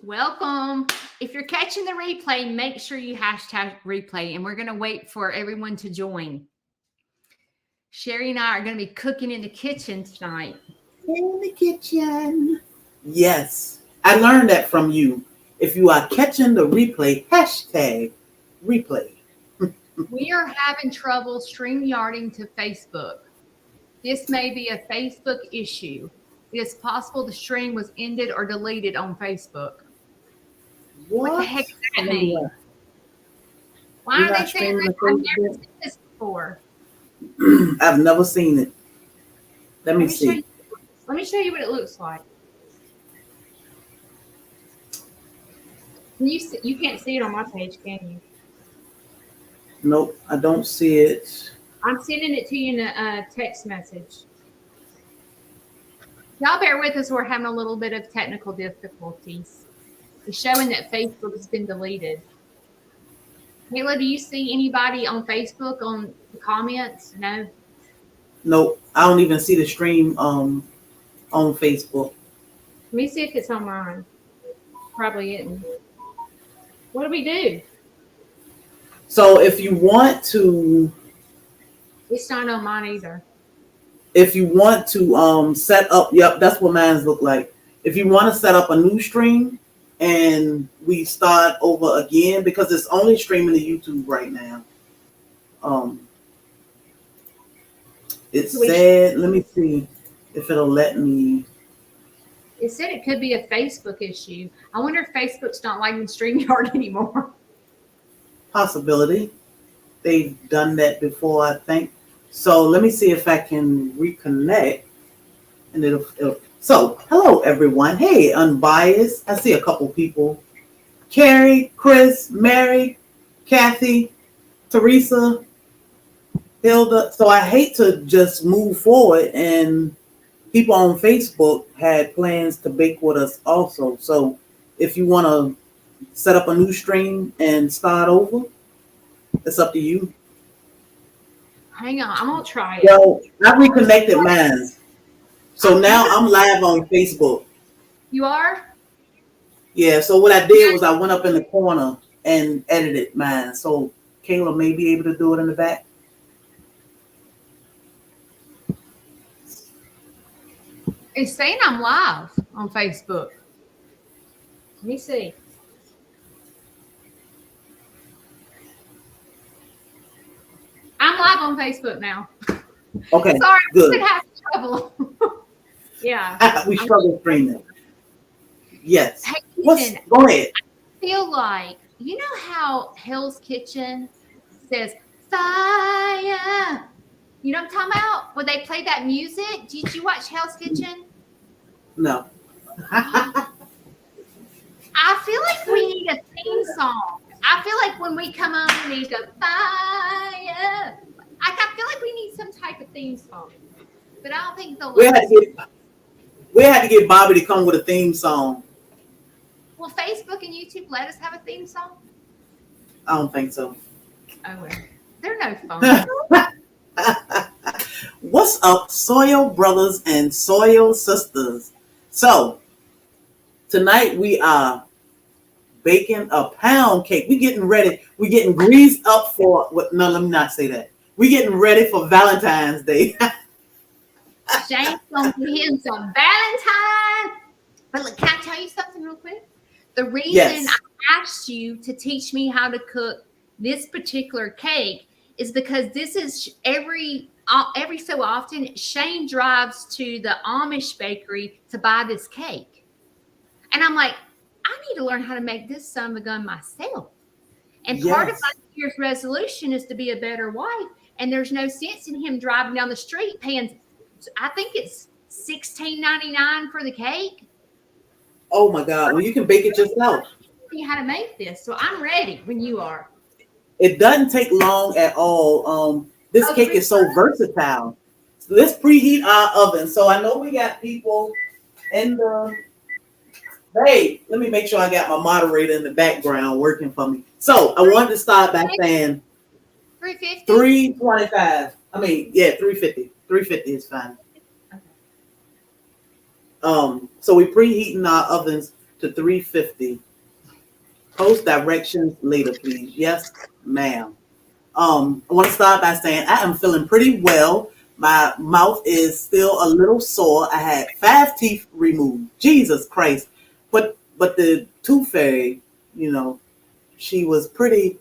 Welcome. If you're catching the replay, make sure you hashtag replay, and we're going to wait for everyone to join. Sherry and I are going to be cooking in the kitchen tonight. In the kitchen. Yes. I learned that from you. If you are catching the replay, hashtag replay. We are having trouble StreamYarding to Facebook. This may be a Facebook issue. It is possible the stream was ended or deleted on Facebook. What the heck does that mean? Why are they saying that? I've never seen this before. I've never seen it. Let me see. Let me show you what it looks like. You can't see it on my page, can you? Nope, I don't see it. I'm sending it to you in a text message. Y'all bear with us. We're having a little bit of technical difficulties. It's showing that Facebook has been deleted. Kayla, do you see anybody on Facebook on the comments? No? Nope, I don't even see the stream on Facebook. Let me see if it's on mine. Probably isn't. What do we do? So if you want to... It's not on mine either. If you want to set up... Yep, that's what mine look like. If you want to set up a new stream and we start over again, because it's only streaming to YouTube right now. It said, let me see if it'll let me. It said it could be a Facebook issue. I wonder if Facebook's not liking StreamYard anymore. Possibility. They've done that before, I think. So let me see if I can reconnect. And it'll so, hello everyone. Hey, Unbiased. I see a couple people. Carrie, Chris, Mary, Kathy, Teresa, Hilda. So I hate to just move forward, and people on Facebook had plans to bake with us also. So if you want to set up a new stream and start over, it's up to you. Hang on, I'm going to try it. Well, I reconnected mine. So now I'm live on Facebook. You are? Yeah, so what I did was I went up in the corner and edited mine. So Kayla may be able to do it in the back. It's saying I'm live on Facebook. Let me see. I'm live on Facebook now. Okay, sorry, good. We could have trouble. Yeah. We struggle streaming. Yes. Hey, go ahead. I feel like, you know how Hell's Kitchen says, fire? You know what I'm talking about? When they play that music? Did you watch Hell's Kitchen? No. I feel like we need a theme song. I feel like when we come on, we need to go, fire. I feel like we need some type of theme song. But I don't think they'll we had to get Bobby to come with a theme song. Will Facebook and YouTube let us have a theme song? I don't think so. Oh, well. They're no fun. What's up, Soil brothers and Soil sisters? So, tonight we are baking a pound cake. We're getting ready. We're getting greased up for what? No, let me not say that. We're getting ready for Valentine's Day. Shane's gonna give him some Valentine. But look, can I tell you something real quick? The reason I asked you to teach me how to cook this particular cake is because this is every so often Shane drives to the Amish bakery to buy this cake. And I'm like, I need to learn how to make this son of a gun myself. And part of my New Year's resolution is to be a better wife. And there's no sense in him driving down the street paying, I think it's $16.99 for the cake. Oh my God! Well, you can bake it yourself. You how to make this, so I'm ready when you are. It doesn't take long at all. This cake is so versatile. So let's preheat our oven. So I know we got people in the. Hey, let me make sure I got my moderator in the background working for me. So I wanted to start by saying 350. 325. I mean, yeah, 350. 350 is fine. So we're preheating our ovens to 350. Post directions later, please. Yes, ma'am. I want to start by saying I am feeling pretty well. My mouth is still a little sore. I had 5 teeth removed. Jesus Christ. But the tooth fairy, you know, she was pretty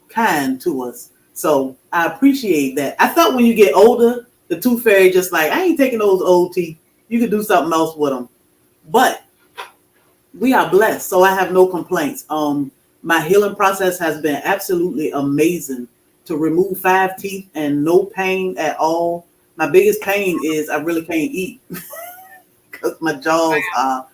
kind to us. So I appreciate that. I thought when you get older, the tooth fairy just like, I ain't taking those old teeth. You could do something else with them. But we are blessed, so I have no complaints. My healing process has been absolutely amazing. To remove 5 teeth and no pain at all. My biggest pain is I really can't eat because my jaws are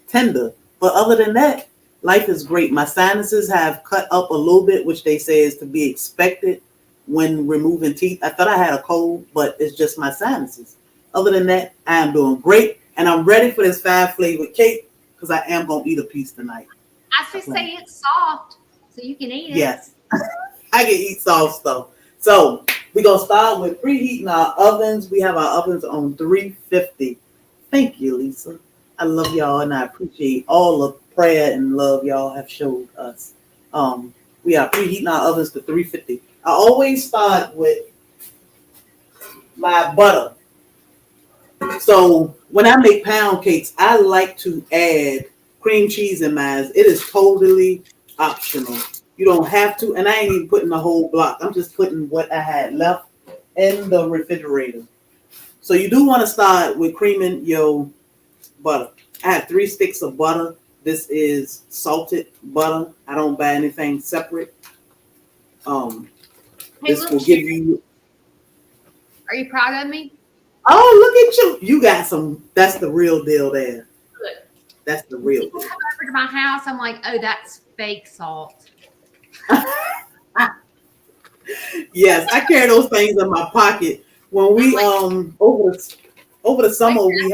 tender. But other than that, life is great. My sinuses have cut up a little bit, which they say is to be expected when removing teeth. I thought I had a cold, but it's just my sinuses. Other than that, I am doing great, and I'm ready for this 5 flavored cake because I am gonna eat a piece tonight. I should say it's soft, so you can eat it. Yes, I can eat soft stuff. So we're gonna start with preheating our ovens. We have our ovens on 350. Thank you, Lisa. I love y'all, and I appreciate all the prayer and love y'all have showed us. We are preheating our ovens to 350. I always start with my butter. So when I make pound cakes, I like to add cream cheese in mine. It is totally optional. You don't have to, and I ain't even putting the whole block. I'm just putting what I had left in the refrigerator. So you do want to start with creaming your butter. I have 3 sticks of butter. This is salted butter. I don't buy anything separate. This will give you. Are you proud of me? Oh, look at you! You got some. That's the real deal there. Good. That's the real People deal. come over to my house. I'm like, oh, that's fake salt. Yes, I carry those things in my pocket. When we over the summer we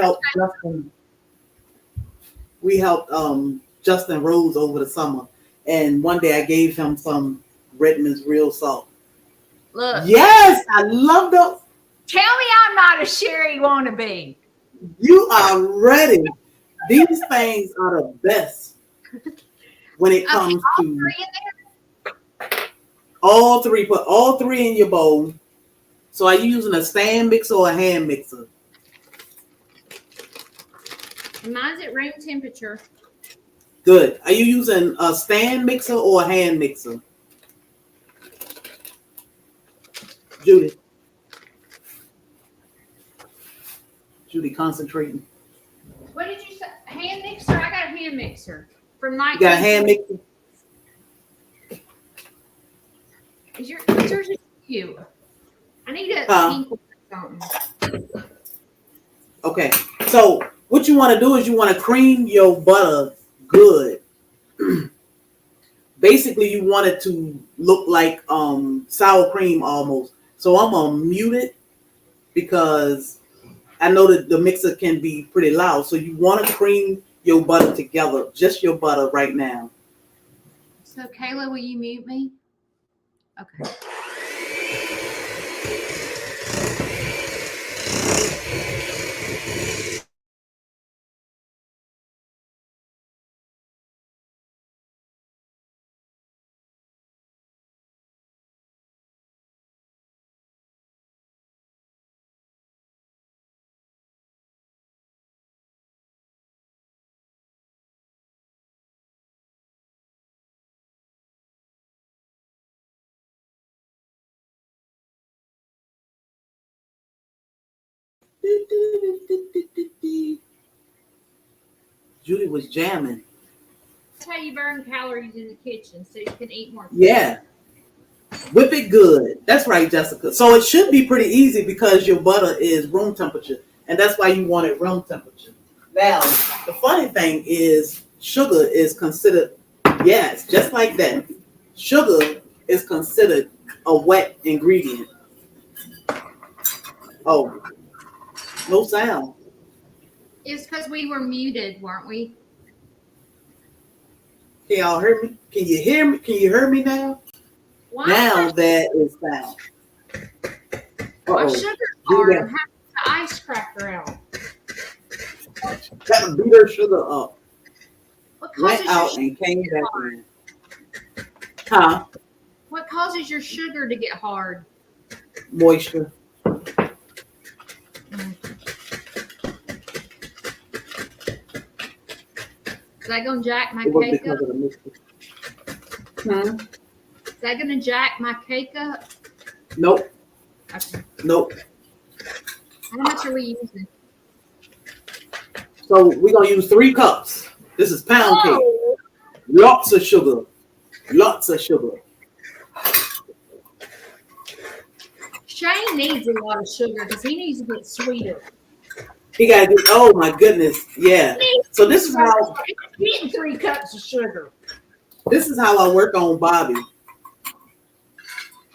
helped Justin Rose over the summer, and one day I gave him some Redmond's real salt. Look. Yes, I love those. Tell me I'm not a Sherry wannabe. You are ready. These things are the best when it comes to all 3. Put all 3 in your bowl. So are you using a stand mixer or a hand mixer? Mine's at room temperature. Good. Are you using a stand mixer or a hand mixer? Judy. Judy concentrating. What did you say? Hand mixer? I got a hand mixer from Nike. You got a hand mixer? Is yours is cute? I need a pink one or something. Okay. So what you want to do is you want to cream your butter good. Basically, you want it to look like sour cream almost. So I'm gonna mute it because I know that the mixer can be pretty loud. So you want to cream your butter together, just your butter right now. So Kayla, will you mute me? Okay. Judy was jamming. That's how you burn calories in the kitchen, so you can eat more food. Yeah. Whip it good. That's right, Jessica. So it should be pretty easy because your butter is room temperature. And that's why you want it room temperature. Now, the funny thing is sugar is considered, yes, just like that. Sugar is considered a wet ingredient. Oh, no sound. It's because we were muted, weren't we? Can y'all hear me? Can you hear me? Can you hear me now? Why now that is sound. my sugar's hard. I'm having the ice cracker out. Gotta beat her sugar up. Well, went out and came back in. Huh? What causes your sugar to get hard? Moisture. Is that gonna jack my It was cake because up? of the mixture. Hmm? Is that gonna jack my cake up? Nope. Okay. Nope. How much are we using? So we're gonna use 3 cups. This is pound cake. Lots of sugar. Lots of sugar. Shane needs a lot of sugar because he needs to get sweeter. He got to do. Oh my goodness. Yeah. So this is how. Getting 3 cups of sugar. This is how I work on Bobby.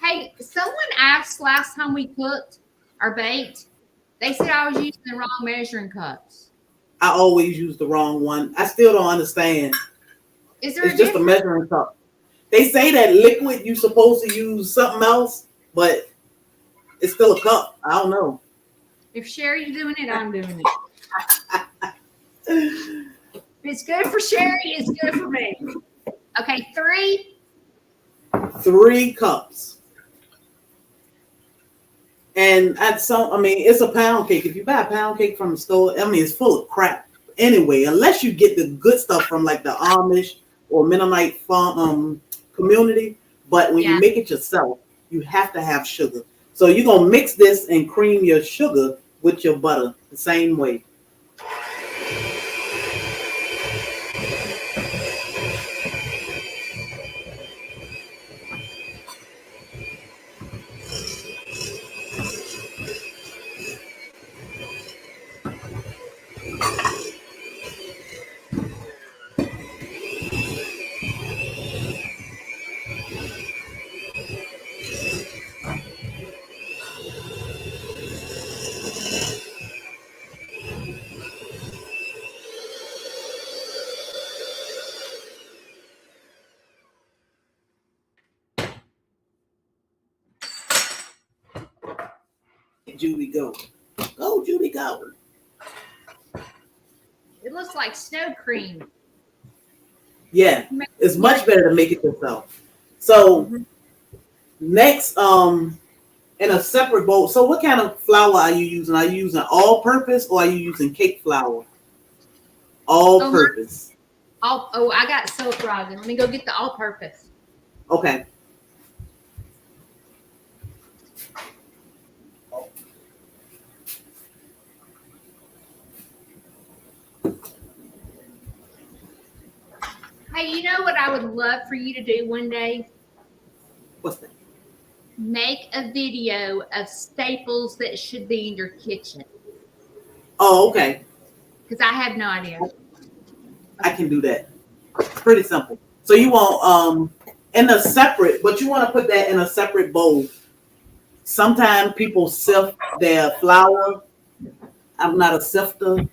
Hey, someone asked last time we cooked or baked. They said I was using the wrong measuring cups. I always use the wrong one. I still don't understand. Is there it's just a measuring cup. They say that liquid you're supposed to use something else, but it's still a cup. I don't know. If Sherry's doing it, I'm doing it. If it's good for Sherry, it's good for me. Okay, 3. 3 cups. And it's a pound cake. If you buy a pound cake from the store, it's full of crap anyway, unless you get the good stuff from like the Amish or Mennonite farm community. But when you make it yourself, you have to have sugar. So you're going to mix this and cream your sugar with your butter the same way. Judy, go. Go, Judy, go. It looks like snow cream. Yeah, it's much better to make it yourself. So next, in a separate bowl. So what kind of flour are you using? Are you using all-purpose or are you using cake flour? All-purpose. I got self-rising. Let me go get the all-purpose. Okay. Hey, you know what I would love for you to do one day? What's that? Make a video of staples that should be in your kitchen. Oh, okay. Because I have no idea. I can do that. Pretty simple. So you want in a separate, but you want to put that in a separate bowl. Sometimes people sift their flour. I'm not a sifter.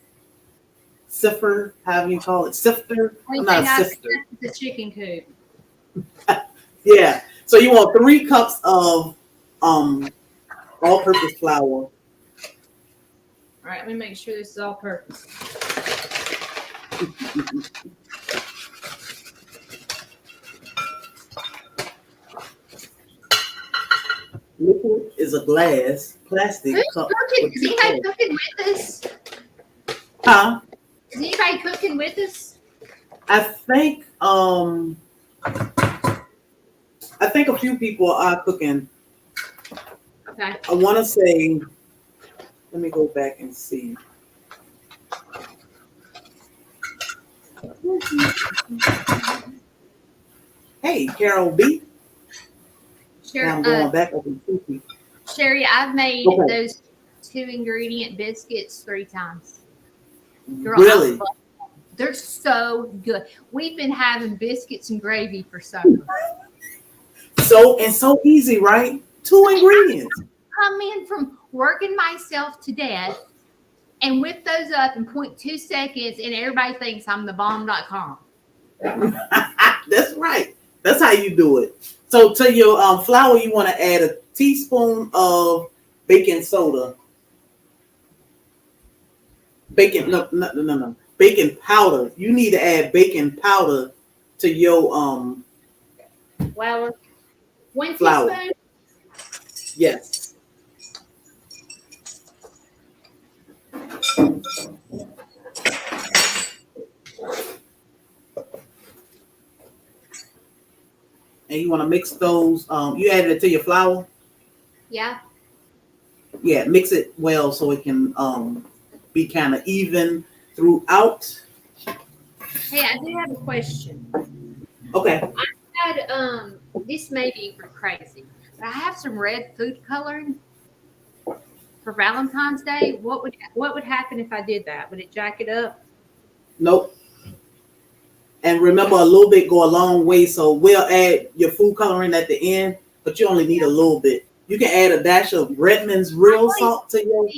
Sifter, however you call it, sifter. I'm not a sifter. The chicken coop. Yeah. So you want 3 cups of all-purpose flour. All right, let me make sure this is all-purpose. Liquid is a glass, plastic cup. Is anybody cooking with us? Huh? Is anybody cooking with us? I think a few people are cooking. Okay. I want to say, let me go back and see. Hey, Carol B. Sherry, I'm going back up and see. Sherry, I've made those 2-ingredient biscuits 3 times. Girl, really? They're so good. We've been having biscuits and gravy for supper. So easy, right? 2 ingredients. Come in from working myself to death and whip those up in 0.2 seconds, and everybody thinks I'm the bomb.com. That's right. That's how you do it. So to your flour, you want to add a teaspoon of baking soda. No. baking powder. You need to add baking powder to your Flour. 1 flour. teaspoon. Yes. And you want to mix those. You added it to your flour. Yeah. Yeah, mix it well so it can be kind of even throughout. Hey, I do have a question. Okay. I had this may be crazy, but I have some red food coloring for Valentine's Day. What would happen if I did that? Would it jack it up? Nope. And remember, a little bit go a long way. So we'll add your food coloring at the end, but you only need a little bit. You can add a dash of Redmond's real salt to your.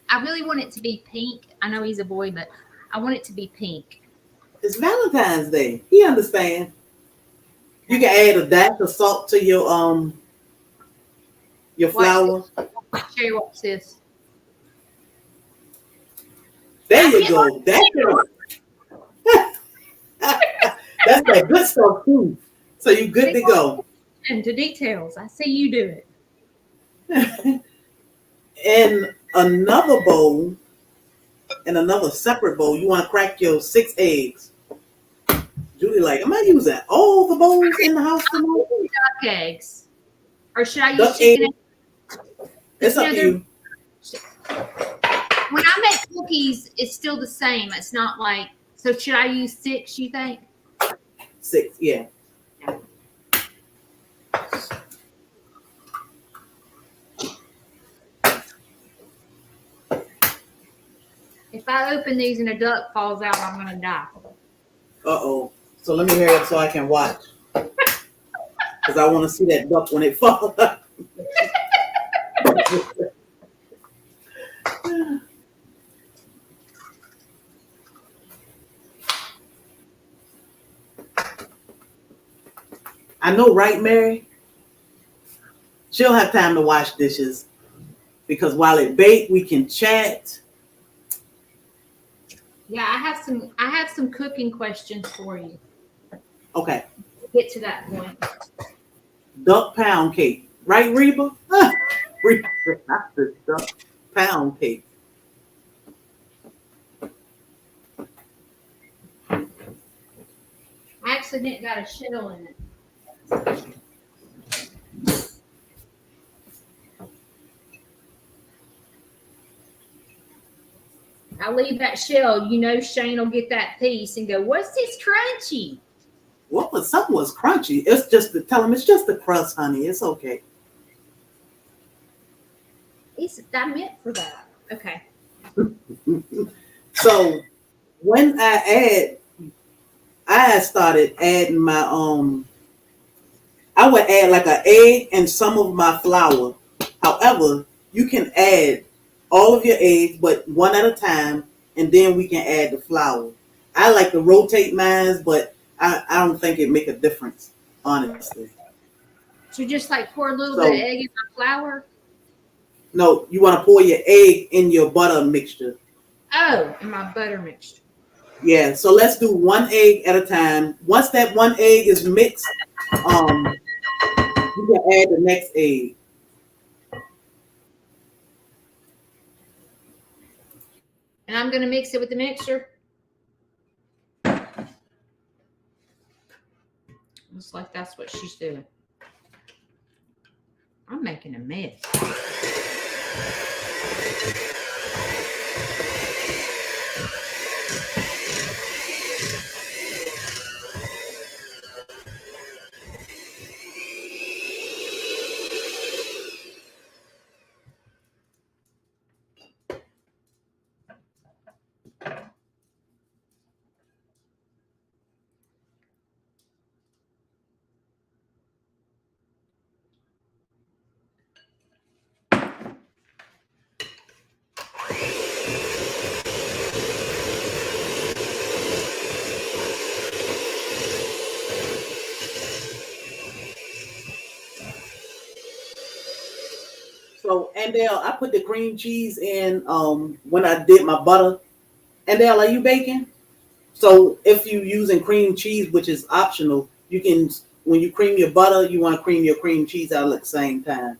I really want it to be pink. I know he's a boy, but I want it to be pink. It's Valentine's Day. He understands. You can add a dash of salt to your flour. Sherry, what's this? There you go. That's that's that good stuff too. So you good to go. And to details, I see you do it. In another bowl, in another separate bowl, you want to crack your 6 eggs. Julie, like, am I using all the bowls in the house tonight? Duck eggs, or should I use chicken eggs? It's up to you. When I make cookies, it's still the same. It's not like, so should I use 6, you think? 6, yeah. If I open these and a duck falls out, I'm going to die. Uh-oh. So let me hurry up so I can watch. Because I want to see that duck when it falls out. I know, right, Mary? She'll have time to wash dishes because while it bakes, we can chat. Yeah, I have some cooking questions for you. Okay. Get to that point. Duck pound cake, right, Reba? Reba, not the duck pound cake. I accidentally got a shell in it. I leave that shell, you know, Shane will get that piece and go, what's this crunchy? Something was crunchy. It's just tell him it's just the crust, honey. It's okay. I meant for that. Okay. So when I started adding my I would add like an egg and some of my flour. However, you can add all of your eggs, but one at a time, and then we can add the flour. I like to rotate mine, but I don't think it make a difference, honestly. So just like pour a little bit of egg in my flour? No, you want to pour your egg in your butter mixture. Oh, in my butter mixture. Yeah, so let's do 1 egg at a time. Once that 1 egg is mixed, you can add the next egg. And I'm going to mix it with the mixer. Looks like that's what she's doing. I'm making a mess. So, Andale, I put the cream cheese in when I did my butter. Andale, are you baking? So if you're using cream cheese, which is optional, you can, when you cream your butter, you want to cream your cream cheese out at the same time.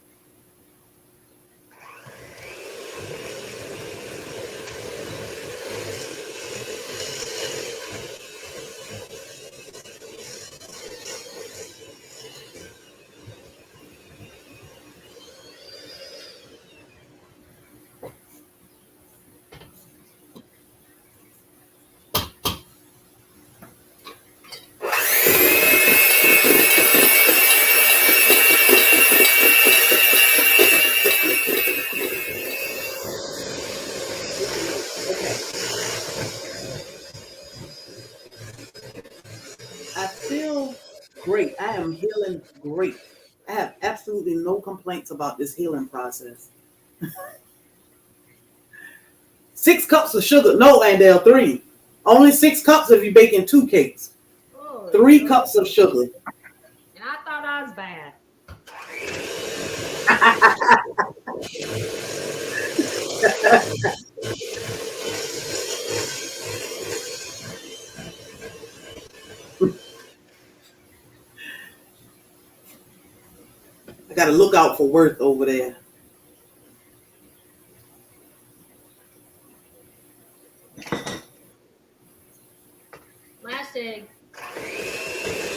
I feel great. I am healing great. I have absolutely no complaints about this healing process. 6 cups of sugar. No, Landell, 3. Only 6 cups if you're baking 2 cakes. Oh, 3 cups of sugar. and I thought I was bad. I got to look out for Worth over there. Last egg.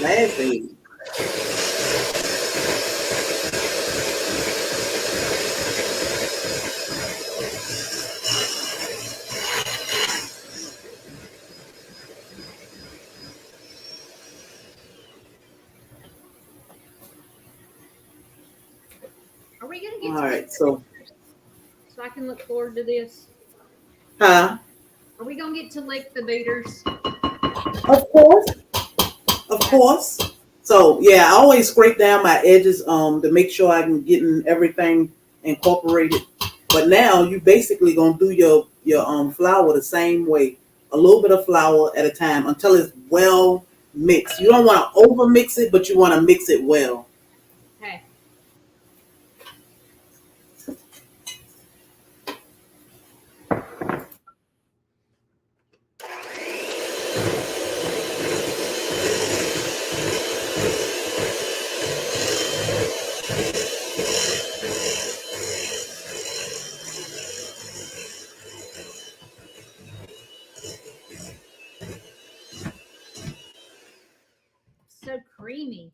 Last egg. Are we gonna get All to right, so I can look forward to this? huh? Are we gonna get to lick the beaters? Of course, of course. So yeah, I always scrape down my edges to make sure I can get everything incorporated. But now you basically gonna do your flour the same way, a little bit of flour at a time until it's well mixed. You don't want to over mix it, but you want to mix it well. Okay. So creamy.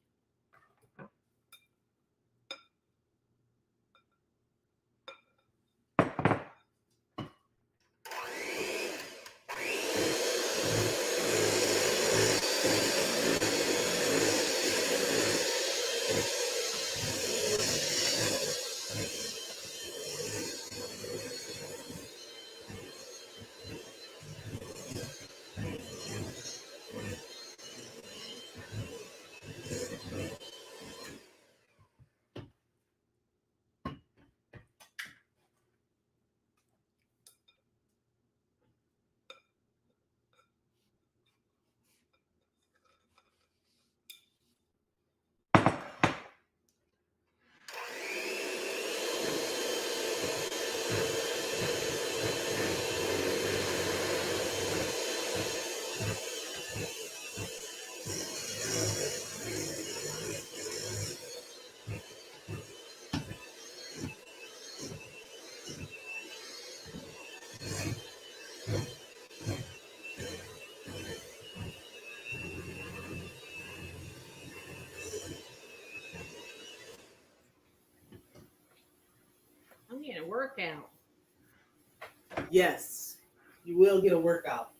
I'm getting a workout. Yes, you will get a workout.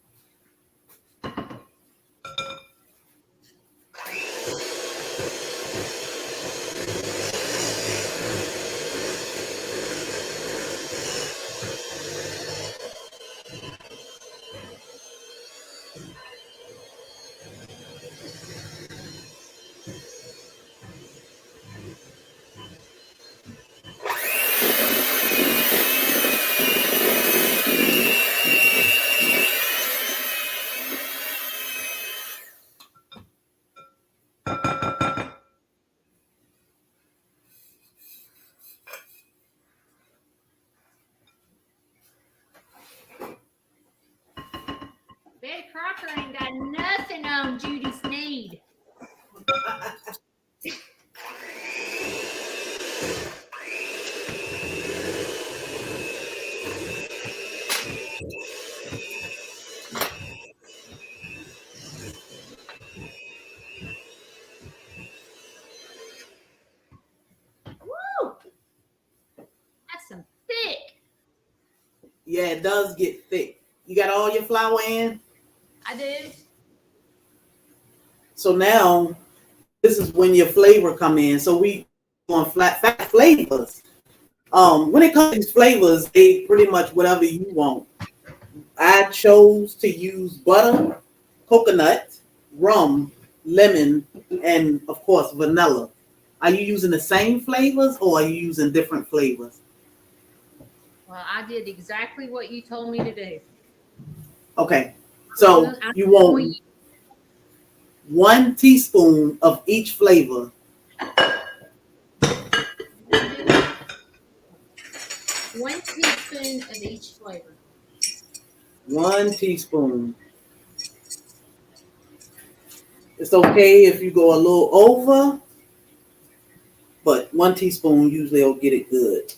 Parker ain't got nothing on Judy Sneed. Woo! That's some thick. Yeah, it does get thick. You got all your flour in? I do. So now this is when your flavor come in. So we on fat flavors. When it comes to these flavors, they pretty much whatever you want. I chose to use butter, coconut, rum, lemon, and of course vanilla. Are you using the same flavors or are you using different flavors? Well, I did exactly what you told me to do. Okay. So you want 1 teaspoon of each flavor. 1 teaspoon of each flavor. 1 teaspoon. It's okay if you go a little over, but 1 teaspoon usually will get it good.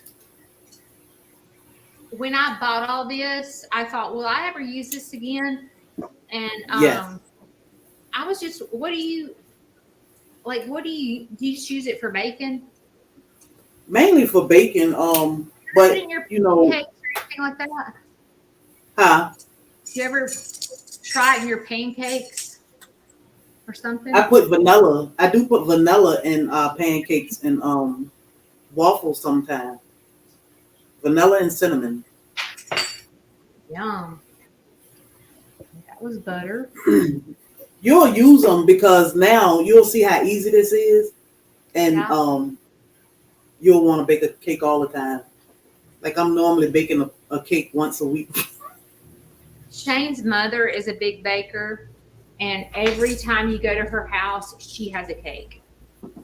When I bought all this, I thought, will I ever use this again? And Yes. I was just, what do you just use it for bacon? Mainly for bacon, Put it in but your you know, pancakes or anything like that? huh? Do you ever try it in your pancakes or something? I put vanilla. I do put vanilla in pancakes and waffles sometimes. Vanilla and cinnamon. Yum. That was butter. You'll use them because now you'll see how easy this is, and you'll want to bake a cake all the time. Like I'm normally baking a cake once a week. Shane's mother is a big baker, and every time you go to her house, she has a cake.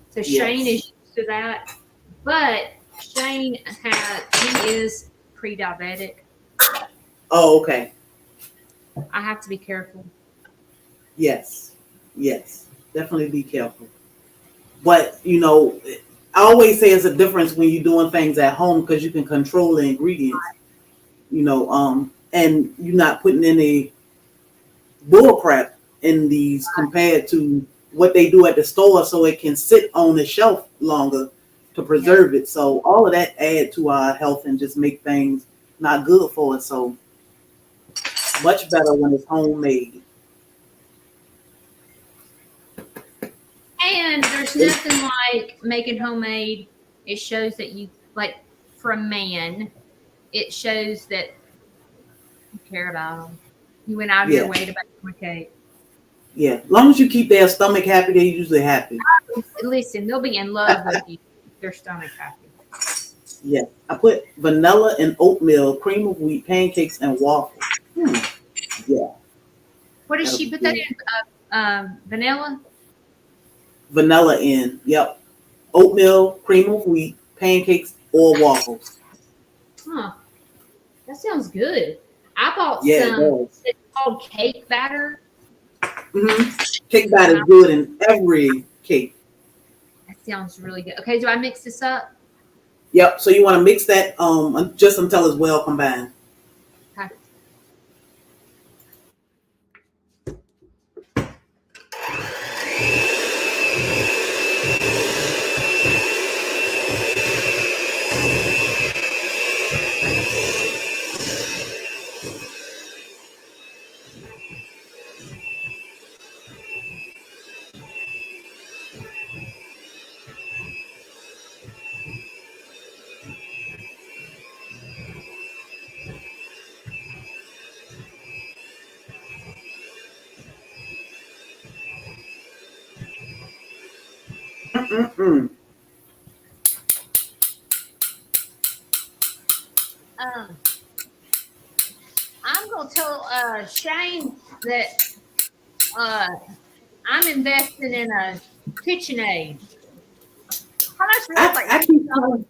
So Shane is used to that, but he is pre-diabetic. Oh, okay. I have to be careful. Yes, definitely be careful. But you know, I always say it's a difference when you're doing things at home because you can control the ingredients. You know, and you're not putting any bull crap in these compared to what they do at the store, so it can sit on the shelf longer to preserve it. So all of that add to our health and just make things not good for us. So much better when it's homemade. And there's nothing like making homemade. It shows that you, like, for a man, it shows that you care about them. You went out of your way to bake them a cake. Yeah, as long as you keep their stomach happy, they're usually happy. Listen, they'll be in love with you. Their stomach happy. Yeah, I put vanilla and oatmeal, cream of wheat, pancakes, and waffles. Yeah. What did she put that in? Vanilla? Vanilla in, yep. Oatmeal, cream of wheat, pancakes, or waffles. Huh. That sounds good. I bought some. It's called cake batter. Cake batter is good in every cake. That sounds really good. Okay, do I mix this up? Yep. So you want to mix that just until it's well combined. Okay. I'm gonna tell Shane that I'm investing in a KitchenAid. How much? I keep telling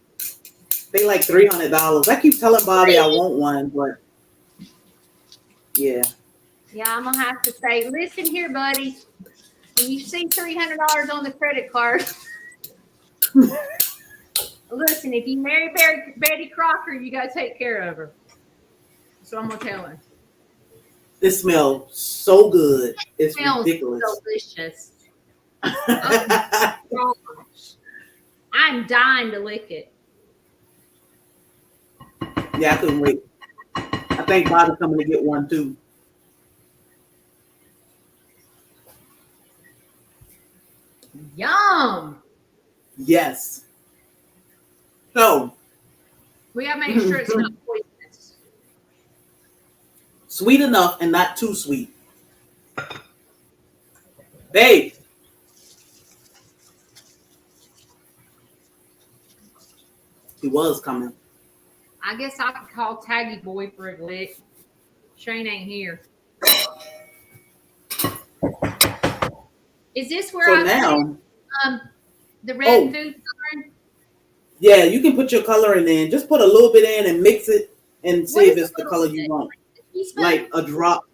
they like $300. I keep telling Bobby I want one, but yeah. Yeah, I'm gonna have to say, listen here, buddy. When you see $300 on the credit card, listen. If you marry Betty Crocker, you gotta take care of her. So I'm gonna tell her. It smells so good. It It's smells ridiculous. delicious. Oh my gosh. I'm dying to lick it. Yeah, I couldn't wait. I think Bob's coming to get one too. Yum. Yes. So We gotta make sure it's not poisonous. sweet enough and not too sweet. Babe. He was coming. I guess I could call Taggy Boy for a lick. Shane ain't here. Is this where So I now, put the red food coloring? yeah, you can put your color in there. Just put a little bit in and mix it and see if it's the color you want. Like a drop.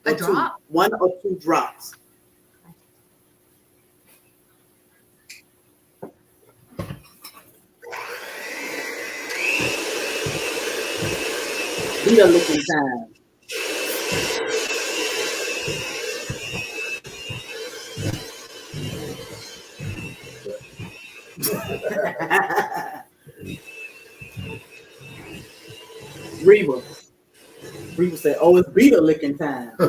A drop? 1 or 2 drops. We are looking time. Reba. Reba said, "Oh, it's Beta licking time." I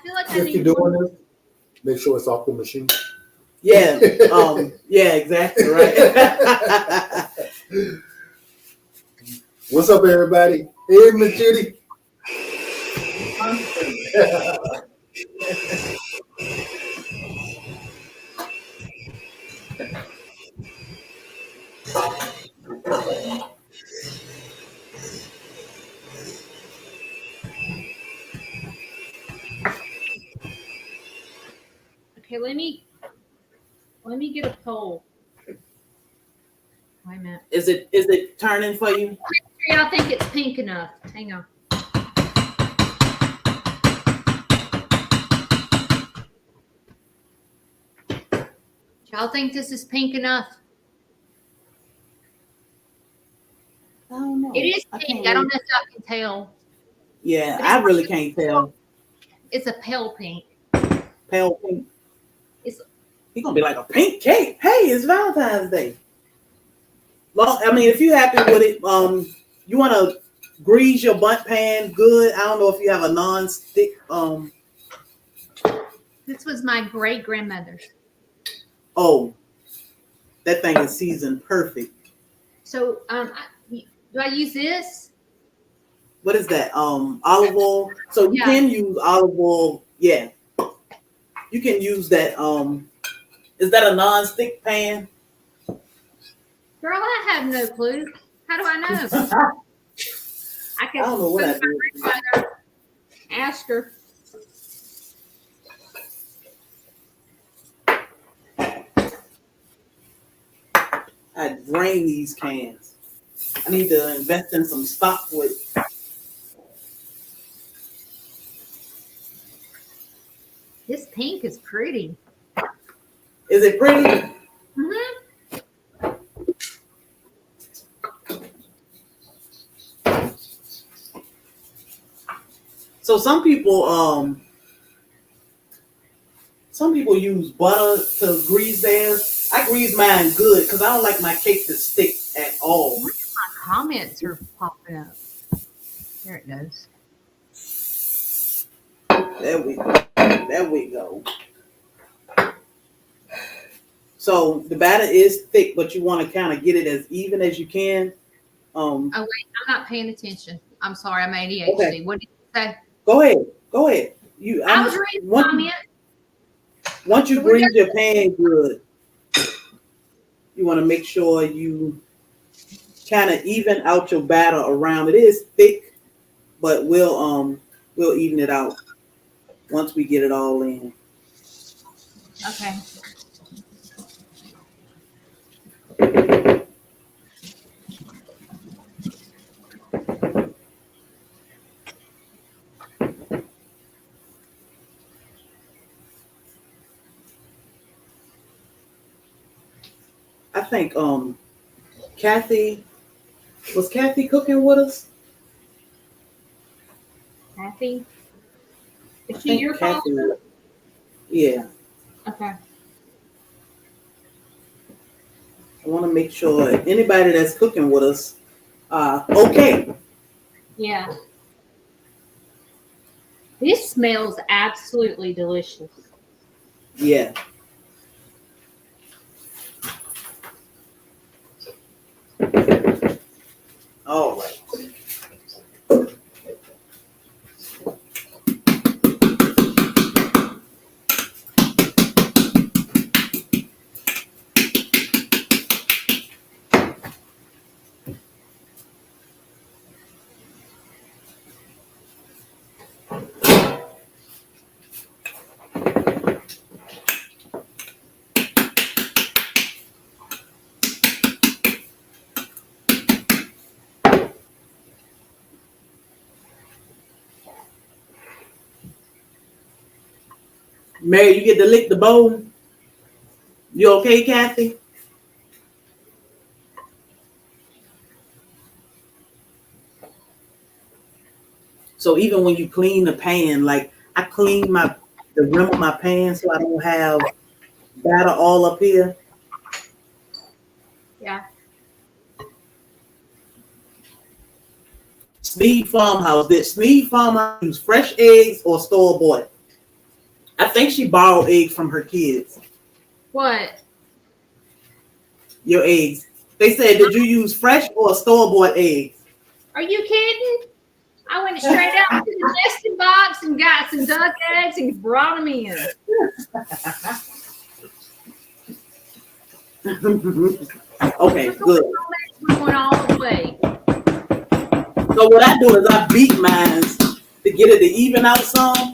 feel like I If need you're doing this, make sure it's off the machine. Yeah. Yeah, exactly right. What's up, everybody? Hey, Miss Judy. Okay, let me get a poll. Wait a minute. Is it turning for you? Y'all think it's pink enough? Hang on. Y'all think this is pink enough? I don't know. It is pink. I don't know if y'all can tell. Yeah, I really can't tell. It's a pale pink. Pale pink. It's He's gonna be like a pink cake. Hey, it's Valentine's Day. Well, I mean, if you're happy with it, you want to grease your bundt pan good. I don't know if you have a non-stick. This was my great grandmother's. Oh, that thing is seasoned perfect. So, do I use this? What is that? Olive oil. So you can use olive oil. Yeah, you can use that. Is that a non-stick pan? Girl, I have no clue. How do I know? I can. I don't know what I my grandmother. Ask her. I drain these cans. I need to invest in some stock with. This pink is pretty. Is it pretty? Mm-hmm. So some people use butter to grease theirs. I grease mine good because I don't like my cake to stick at all. My comments are popping up. There it goes. There we go. There we go. So the batter is thick, but you want to kind of get it as even as you can. Oh wait, I'm not paying attention. I'm sorry, I'm ADHD. Okay. What did you say? Go ahead. I was reading comments. Once you grease your pan good, you want to make sure you kind of even out your batter around. It is thick, but we'll even it out once we get it all in. Okay. I think Kathy was Kathy cooking with us? Kathy? I Is she think your Kathy. follower? Yeah. Okay. I want to make sure anybody that's cooking with us, okay. Yeah. This smells absolutely delicious. Yeah. All right. Mary, you get to lick the bowl. You okay, Kathy? So even when you clean the pan, like I clean the rim of my pan so I don't have batter all up here. Yeah. Sneed Farmhouse. Did Sneed Farmhouse use fresh eggs or store bought? I think she borrowed eggs from her kids. What? Your eggs. They said, did you use fresh or store bought eggs? Are you kidding? I went straight out to the nesting box and got some duck eggs and brought them in. Okay, good. We're going all the way. So what I do is I beat mine to get it to even out some.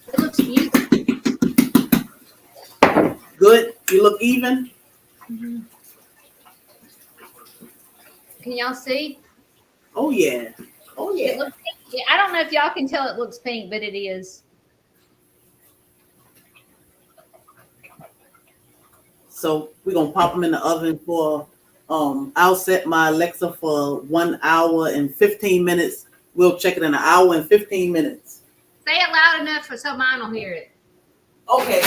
It looks beautiful. Good. You look even. Mm-hmm. Can y'all see? Oh yeah. Oh It yeah. looks pink. Yeah, I don't know if y'all can tell it looks pink, but it is. So we're gonna pop them in the oven for. I'll set my Alexa for 1 hour and 15 minutes. We'll check it in an hour and 15 minutes. Say it loud enough so mine will hear it. Okay.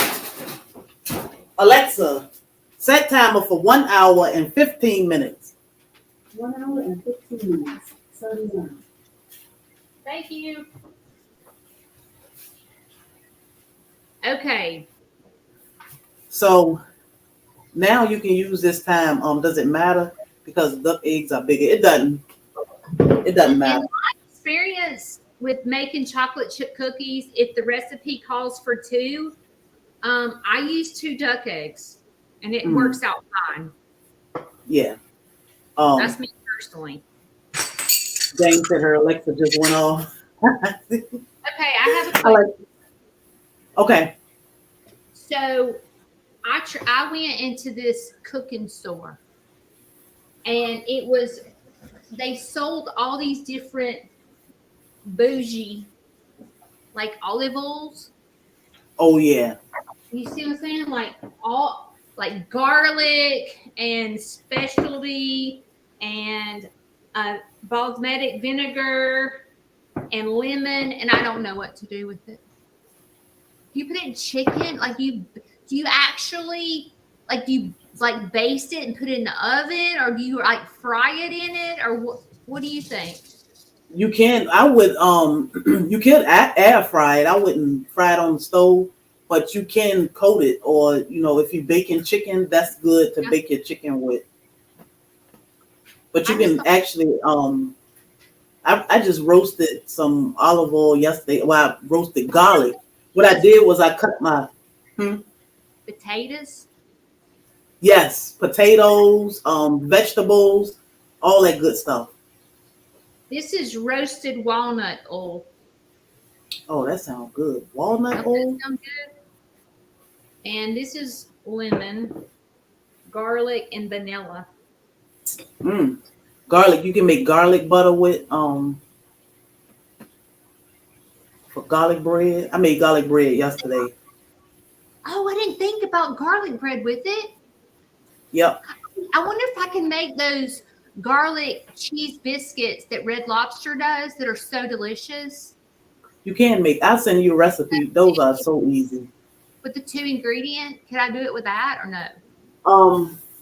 Alexa, set timer for 1 hour and 15 minutes. 1 hour and 15 minutes. Starting now. Thank you. Okay. So now you can use this time. Does it matter? Because duck eggs are bigger. It doesn't. It doesn't matter. In my experience with making chocolate chip cookies, if the recipe calls for 2, I use 2 duck eggs, and it works out fine. Yeah. That's me personally. Jane said her Alexa just went off. Okay, I have a question. Okay. So I went into this cooking store, and they sold all these different bougie, like olive oils. Oh yeah. You see what I'm saying? Like garlic and specialty and balsamic vinegar and lemon, and I don't know what to do with it. You put it in chicken, do you actually do you baste it and put it in the oven, or do you fry it in it, or what do you think? You can. I would. You can air fry it. I wouldn't fry it on the stove, but you can coat it, or if you're baking chicken, that's good to bake your chicken with. But you can actually. I just roasted some olive oil yesterday. Well, I roasted garlic. What I did was I cut my potatoes. Yes, potatoes, vegetables, all that good stuff. This is roasted walnut oil. Oh, that sounds good. Walnut oil. That sounds good. And this is lemon, garlic, and vanilla. Garlic. You can make garlic butter with for for garlic bread. I made garlic bread yesterday. Oh, I didn't think about garlic bread with it. Yep. I wonder if I can make those garlic cheese biscuits that Red Lobster does that are so delicious. You can make. I'll send you a recipe. Those are so easy. With the 2 ingredient, can I do it with that or no?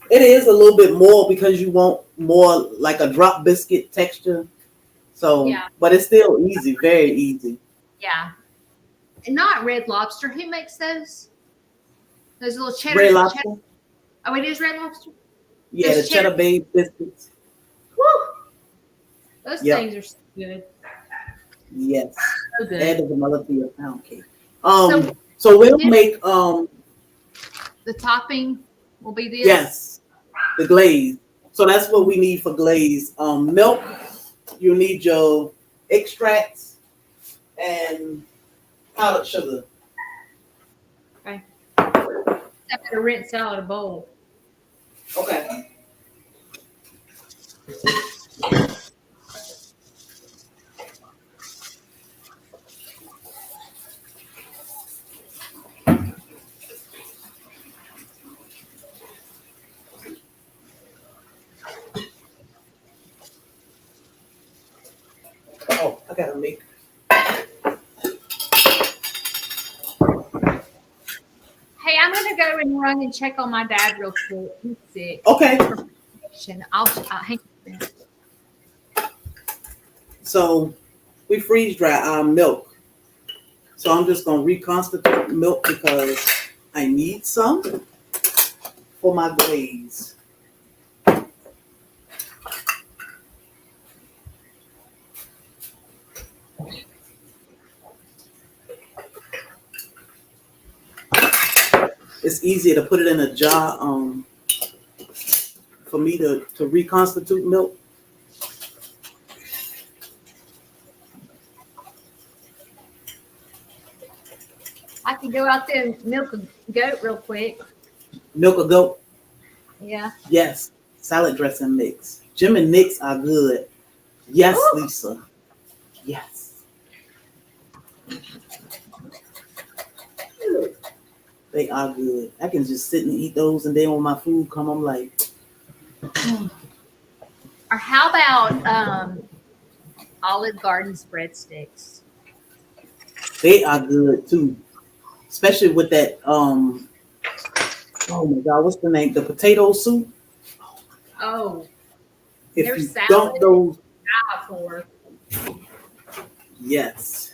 It is a little bit more because you want more like a drop biscuit texture. So, Yeah. but it's still easy, very easy. Yeah. And not Red Lobster. Who makes those? Those little cheddar. Red Lobster. Cheddar. Oh, it is Red Lobster? Yeah, Those the cheddar bay biscuits. Woo! Those Yep. things are so good. Yes. So good. Add the vanilla to your pound cake. So We'll make the topping will be this. yes, the glaze. So that's what we need for glaze. Milk, you need your extracts and powdered sugar. Okay. I better rinse out a bowl. Okay. Oh, I gotta make. Hey, I'm gonna go and run and check on my dad real quick. He's sick. Okay. I'll hang on. So we freeze dry our milk. So I'm just gonna reconstitute milk because I need some for my glaze. It's easier to put it in a jar for me to reconstitute milk. I can go out there and milk a goat real quick. Milk a goat? Yeah. Yes. Salad dressing mix. Jim and Nick's are good. Yes, Ooh. Lisa. Yes. They are good. I can just sit and eat those, and then when my food come, I'm like. Or how about Olive Garden's breadsticks? They are good too, especially with that. Oh my God, what's the name? The potato soup. Oh, If their you salad dump those, for. yes.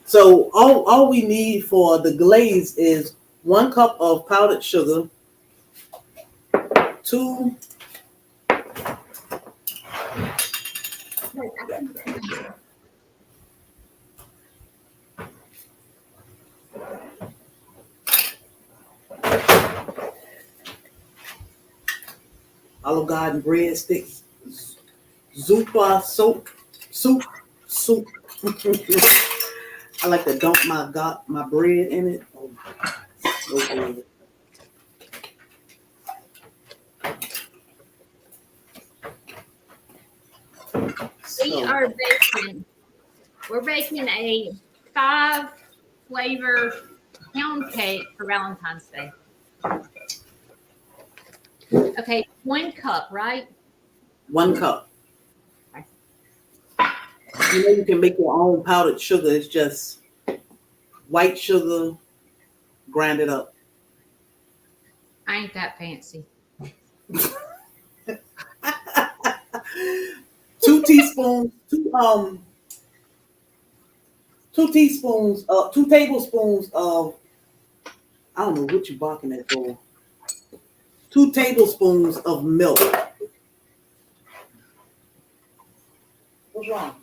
So all we need for the glaze is 1 cup of powdered sugar, 2 Olive Garden breadsticks, Zupa soup. I like to dunk my bread in it. Oh, so good. We're baking a 5-flavor pound cake for Valentine's Day. Okay, 1 cup, right? 1 cup. Okay. You know you can make your own powdered sugar. It's just white sugar, grinded up. I ain't that fancy. 2 teaspoons, 2 tablespoons of, I don't know what you're barking at for. 2 tablespoons of milk. What's wrong?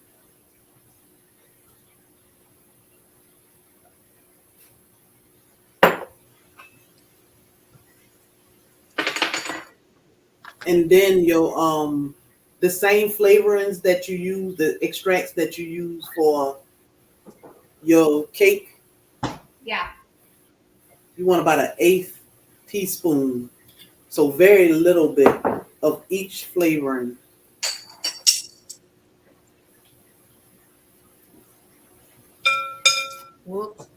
And then your the same flavorings that you use, the extracts that you use for your cake. Yeah. You want about 1/8 teaspoon. So very little bit of each flavoring. Whoops.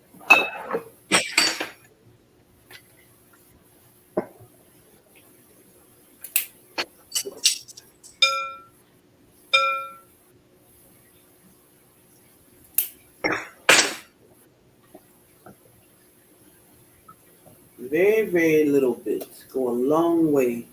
Very, very little bits go a long way.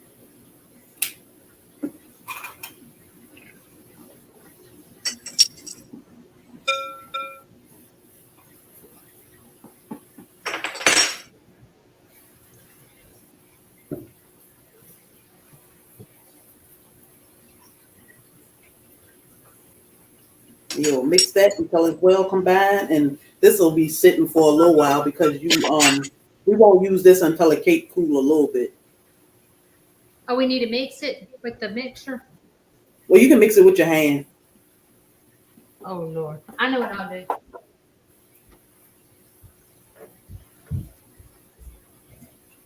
You'll mix that until it's well combined, and this will be sitting for a little while because we won't use this until the cake cool a little bit. Oh, we need to mix it with the mixer. Well, you can mix it with your hand. Oh Lord, I know what I'll do.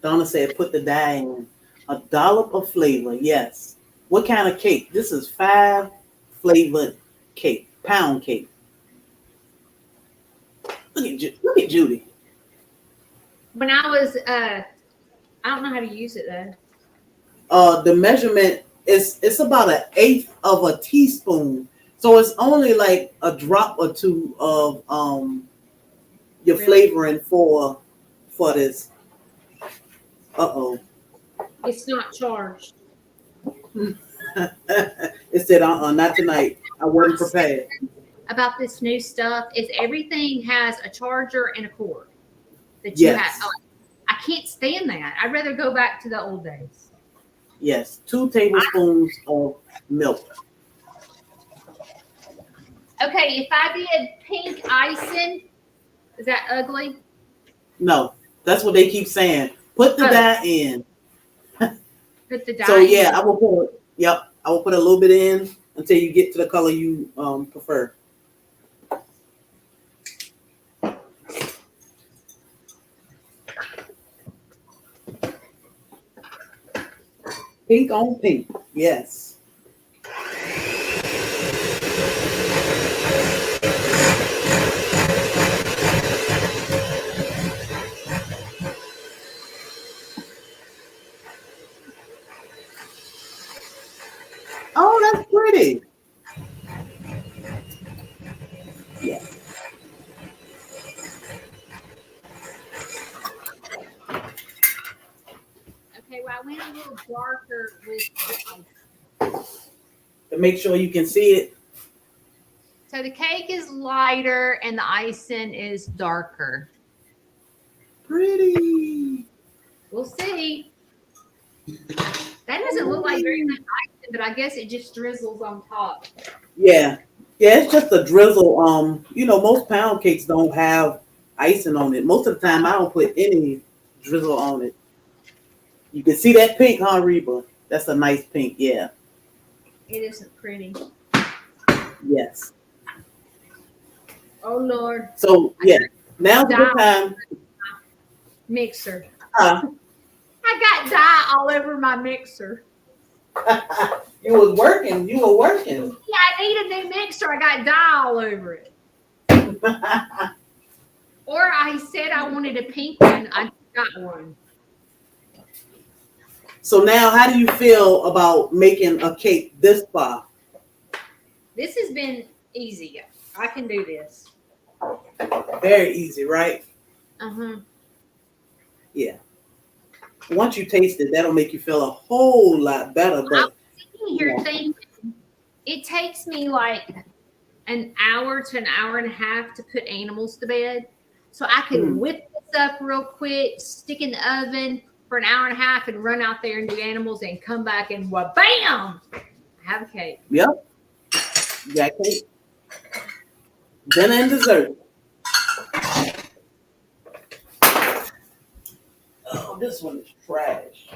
Donna said put the dye in. A dollop of flavor, yes. What kind of cake? This is 5 flavored cake, pound cake. Look at Judy. When I was, I don't know how to use it though. The measurement is it's about 1/8 of a teaspoon, so it's only like a drop or two of your flavoring for this. Uh-oh. It's not charged. It said not tonight. I wasn't prepared. About this new stuff is everything has a charger and a cord that you Yes. have. Oh, I can't stand that. I'd rather go back to the old days. Yes, 2 tablespoons of milk. Okay, if I did pink icing, is that ugly? No, that's what they keep saying. Put the dye in. Put the dye So yeah, in. I will put a little bit in until you get to the color you prefer. Pink on pink, yes. Oh, that's pretty. Yeah. Okay, well, I went a little darker with the ice. To make sure you can see it. So the cake is lighter and the icing is darker. Pretty. We'll see. That doesn't look like very much icing, but I guess it just drizzles on top. Yeah. Yeah, it's just a drizzle. Most pound cakes don't have icing on it. Most of the time I don't put any drizzle on it. You can see that pink, huh, Reba? That's a nice pink, yeah. It isn't pretty. Yes. Oh Lord. So yeah. Now's the time. Mixer. Huh? I got dye all over my mixer. You were working. Yeah, I need a new mixer. I got dye all over it. Or I said I wanted a pink one. I got one. So now, how do you feel about making a cake this far? This has been easy. I can do this. Very easy, right? Uh-huh. Yeah. Once you taste it, that'll make you feel a whole lot better. But I'm sitting here thinking it takes me like an hour to an hour and a half to put animals to bed. So I can whip this up real quick, stick in the oven for an hour and a half and run out there and do animals and come back and bam! Have a cake. Yep. You got cake. Dinner and dessert. Oh, this one is trash.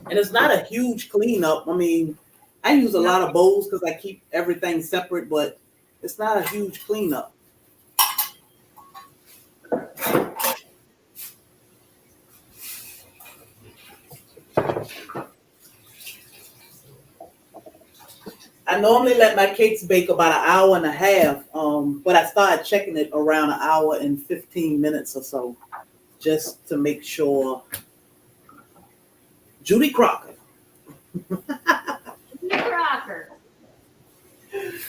And it's not a huge cleanup. I mean, I use a lot of bowls because I keep everything separate, but it's not a huge cleanup. I normally let my cakes bake about an hour and a half, but I started checking it around an hour and 15 minutes or so, just to make sure. Judy Crocker. Rocker. It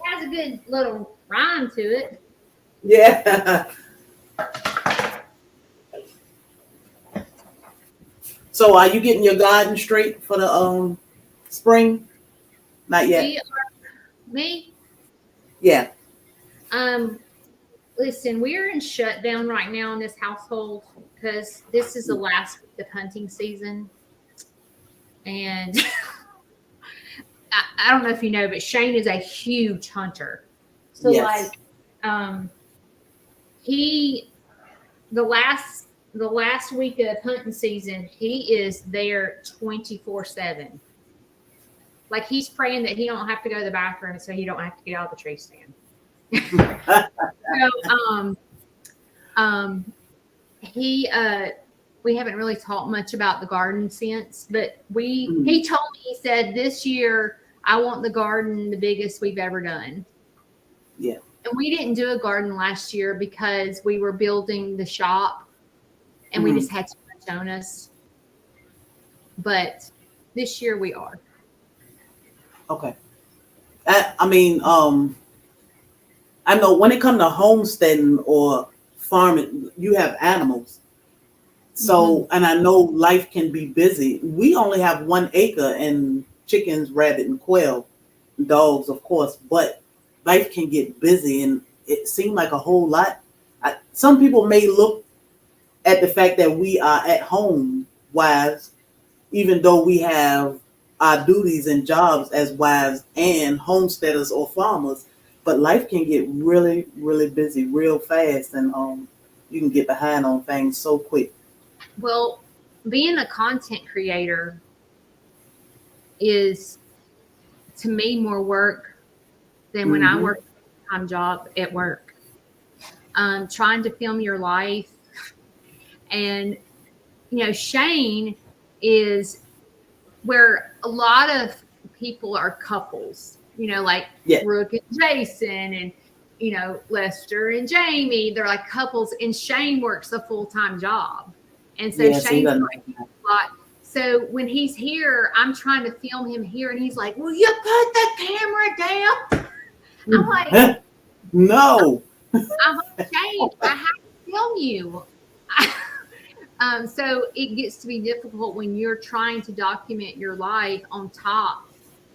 has a good little rhyme to it. Yeah. So are you getting your garden straight for the spring? Not yet. Me? Yeah. Listen, we're in shutdown right now in this household because this is the last week of hunting season. And I don't know if you know, but Shane is a huge hunter. So Yes. he the last week of hunting season, he is there 24/7. Like he's praying that he don't have to go to the bathroom so he don't have to get out of the tree stand. So we haven't really talked much about the garden since, but he told me, he said, this year I want the garden the biggest we've ever done. Yeah. And we didn't do a garden last year because we were building the shop and we just had so much on us. But this year we are. Okay. I mean, I know when it comes to homesteading or farming, you have animals. So, and I know life can be busy. We only have 1 acre and chickens, rabbit, and quail, dogs, of course, but life can get busy and it seemed like a whole lot. Some people may look at the fact that we are at home wives, even though we have our duties and jobs as wives and homesteaders or farmers, but life can get really, really busy real fast, and you can get behind on things so quick. Well, being a content creator is, to me, more work than when I work a full-time job at work. Trying to film your life. And, Shane is where a lot of people are couples, like Brooke and Jason and, Lester and Jamie. They're like couples, and Shane works a full-time job. And so Shane's like a lot. So when he's here, I'm trying to film him here, and he's like, "Will you put the camera down?" I'm like, "No." I'm like, "Shane, I have to film you." So it gets to be difficult when you're trying to document your life on top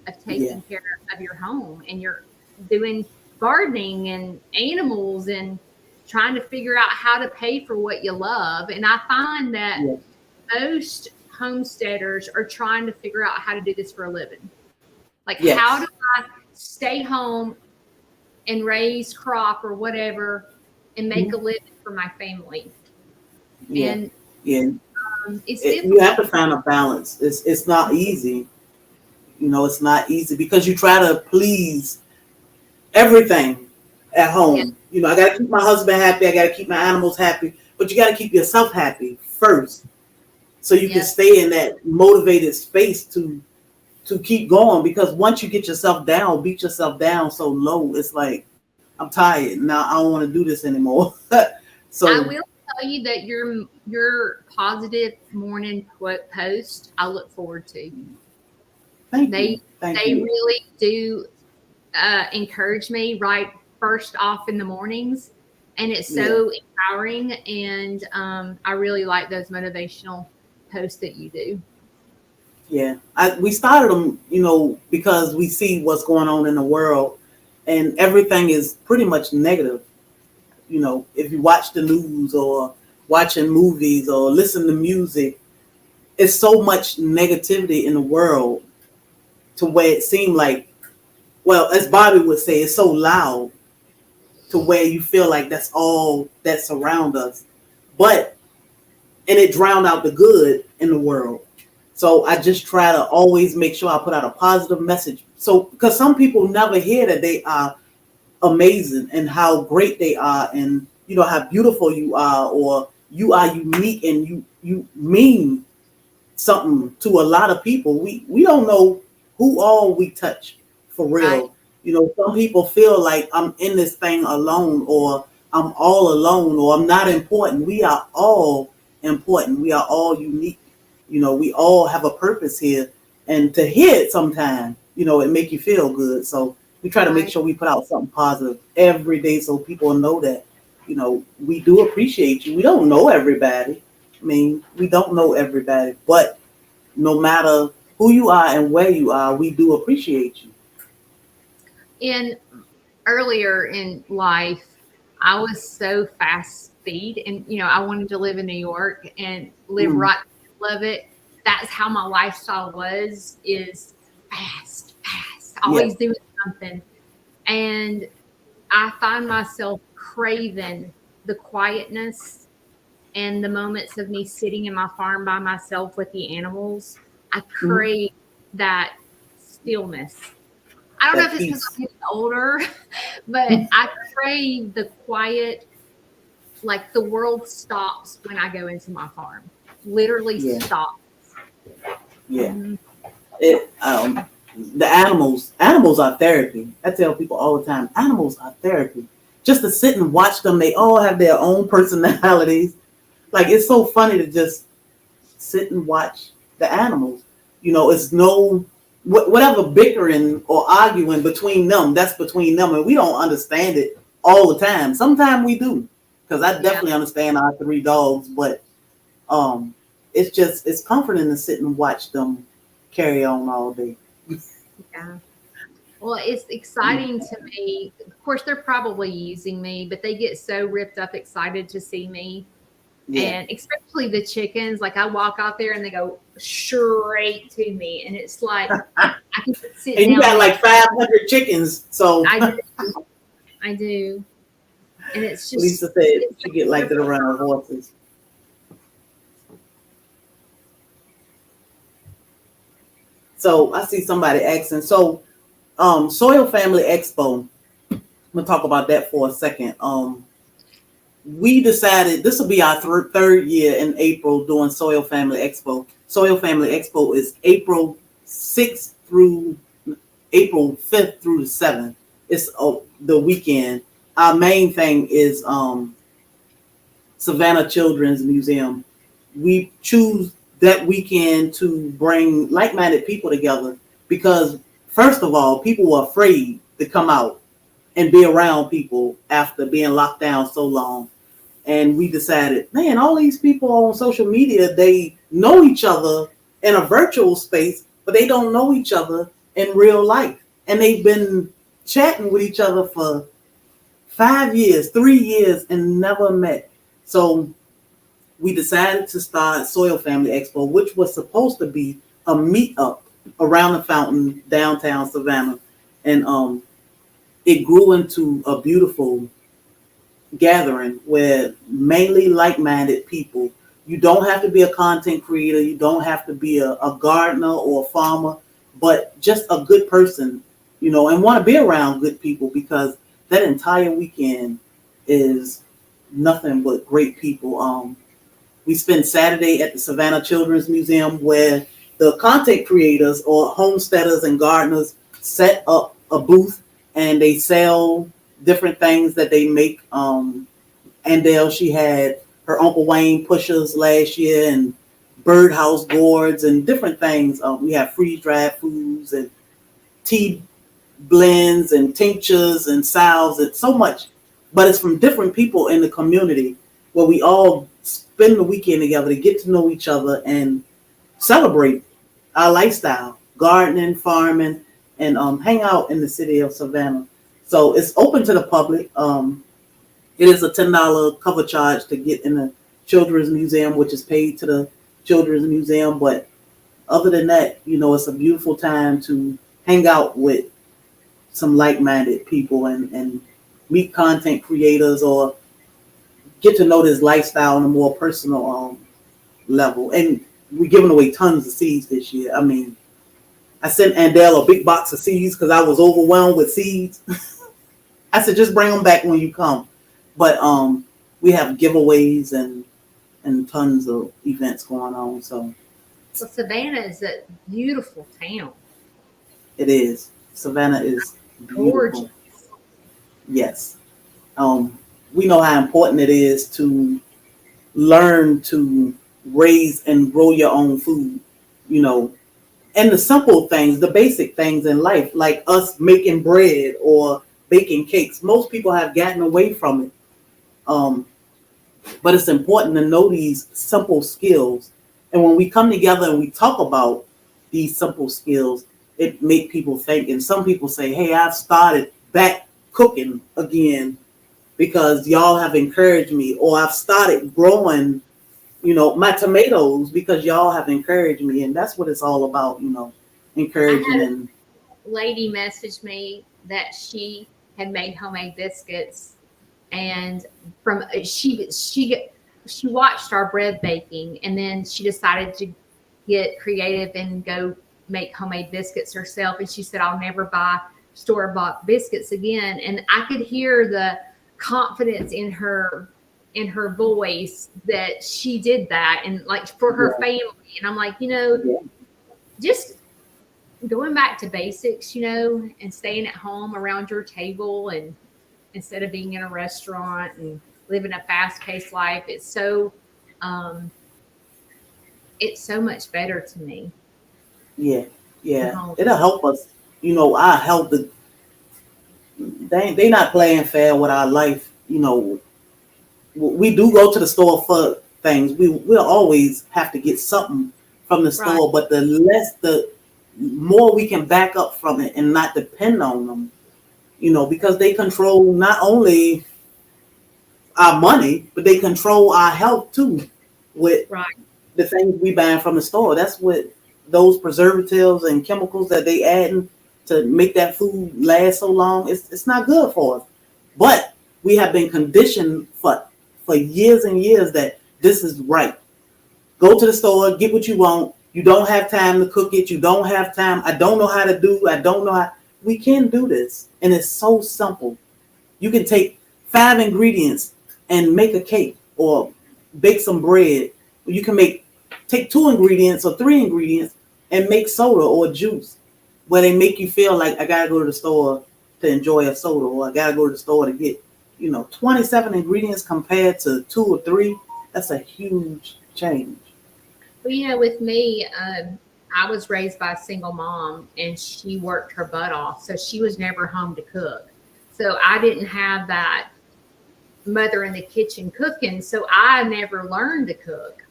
of taking care of your home, and you're doing gardening and animals and trying to figure out how to pay for what you love. And I find that most homesteaders are trying to figure out how to do this for a living. Like, how do I stay home and raise crop or whatever and make a living for my family? And it's difficult. You have to find a balance. It's not easy. It's not easy because you try to please everything at home. I got to keep my husband happy. I got to keep my animals happy. But you got to keep yourself happy first, so you can stay in that motivated space to keep going. Because once you get yourself down, beat yourself down so low, it's like, I'm tired now. I don't want to do this anymore. So I will tell you that your positive morning post, I look forward to. Thank you. They really do encourage me right first off in the mornings, and it's so empowering, and I really like those motivational posts that you do. We started them because we see what's going on in the world, and everything is pretty much negative. If you watch the news or watching movies or listen to music, it's so much negativity in the world to where it seemed like, well, as Bobby would say, it's so loud to where you feel like that's all that's around us. And it drowned out the good in the world. So I just try to always make sure I put out a positive message. So, because some people never hear that they are amazing and how great they are, and how beautiful you are, or you are unique and you mean something to a lot of people. We don't know who all we touch for real. Right. You know, some people feel like I'm in this thing alone, or I'm all alone, or I'm not important. We are all important. We are all unique. You know, we all have a purpose here. And to hear it sometime, you know, it make you feel good. So we try to make Right. sure we put out something positive every day so people know that, you know, we do appreciate you. We don't know everybody. I mean, we don't know everybody, but no matter who you are and where you are, we do appreciate you. And earlier in life, I was so fast speed, and I wanted to live in New York and live Mm, right in the middle of it. That's how my lifestyle was, is fast, fast, yeah. always doing something. And I find myself craving the quietness and the moments of me sitting in my farm by myself with the animals. I Mhm. crave that stillness. I don't know That if it's because peace. I'm getting older, but I crave the quiet, like the world stops when I go into my farm. Literally Yeah. stop. Yeah. Mhm. It the animals are therapy. I tell people all the time, animals are therapy. Just to sit and watch them, they all have their own personalities. Like, it's so funny to just sit and watch the animals. You know, it's no whatever bickering or arguing between them, that's between them, and we don't understand it all the time. Sometimes we do, because I Yeah. definitely understand our three dogs, but um, it's comforting to sit and watch them carry on all day. Yeah. Well, it's exciting to me. Of course, they're probably using me, but they get so ripped up excited to see me. Yeah, And especially the chickens, like I walk out there and they go straight to me. And it's like I can just sit and you down got and like 500 chickens, so I do. I do. And it's Lisa just, said it's she get like so that around horses. So I see somebody asking. So, Soil Family Expo. I'm gonna talk about that for a second. We decided this will be our third year in April doing Soil Family Expo. Soil Family Expo is April 6th through April 5th through the 7th. It's the weekend. Our main thing is Savannah Children's Museum. We choose that weekend to bring like-minded people together because, first of all, people were afraid to come out and be around people after being locked down so long. And we decided, man, all these people on social media, they know each other in a virtual space, but they don't know each other in real life. And they've been chatting with each other for 5 years, 3 years, and never met. So we decided to start Soil Family Expo, which was supposed to be a meetup around the fountain downtown Savannah. And it grew into a beautiful gathering where mainly like-minded people. You don't have to be a content creator. You don't have to be a gardener or a farmer, but just a good person, you know, and want to be around good people because that entire weekend is nothing but great people. We spent Saturday at the Savannah Children's Museum where the content creators or homesteaders and gardeners set up a booth and they sell different things that they make. Andale, she had her Uncle Wayne pushers last year and birdhouse gourds and different things. We have freeze-dried foods and tea blends and tinctures and salves and so much. But it's from different people in the community where we all spend the weekend together to get to know each other and celebrate our lifestyle, gardening, farming, and hang out in the city of Savannah. So it's open to the public. It is a $10 cover charge to get in the Children's Museum, which is paid to the Children's Museum. But other than that, you know, it's a beautiful time to hang out with some like-minded people and meet content creators or get to know this lifestyle on a more personal level. And we're giving away tons of seeds this year. I mean, I sent Andel a big box of seeds because I was overwhelmed with seeds. I said, just bring them back when you come. But we have giveaways and tons of events going on. So Well, Savannah is a beautiful town. It is. Savannah is Gorgeous. beautiful. Yes. We know how important it is to learn to raise and grow your own food, you know, and the simple things, the basic things in life, like us making bread or baking cakes. Most people have gotten away from it. Um, but it's important to know these simple skills. And when we come together and we talk about these simple skills, it make people think. And some people say, hey, I've started back cooking again because y'all have encouraged me, or I've started growing, my tomatoes because y'all have encouraged me. And that's what it's all about, encouraging. And Lady messaged me that she had made homemade biscuits, and from she watched our bread baking, and then she decided to get creative and go make homemade biscuits herself. And she said, I'll never buy store-bought biscuits again. And I could hear the confidence in her voice that she did that, and like for her family. And I'm like, just going back to basics, and staying at home around your table, and instead of being in a restaurant and living a fast-paced life, it's so much better to me. Yeah, it'll help us. Our health. They not playing fair with our life. We do go to the store for things. We'll always have to get something from the store, but the more we can back up from it and not depend on them, because they control not only our money, but they control our health too with the things we buy from the store. That's what those preservatives and chemicals that they add to make that food last so long. It's not good for us. But we have been conditioned for years and years that this is right. Go to the store, get what you want. You don't have time to cook it. You don't have time. I don't know how to do. I don't know how. We can do this. And it's so simple. You can take 5 ingredients and make a cake or bake some bread. You can take 2 ingredients or 3 ingredients and make soda or juice, where they make you feel like I got to go to the store to enjoy a soda, or I got to go to the store to get, 27 ingredients compared to 2 or 3. That's a huge change. Well, with me, I was raised by a single mom, and she worked her butt off. So she was never home to cook. So I didn't have that mother in the kitchen cooking. So I never learned to cook.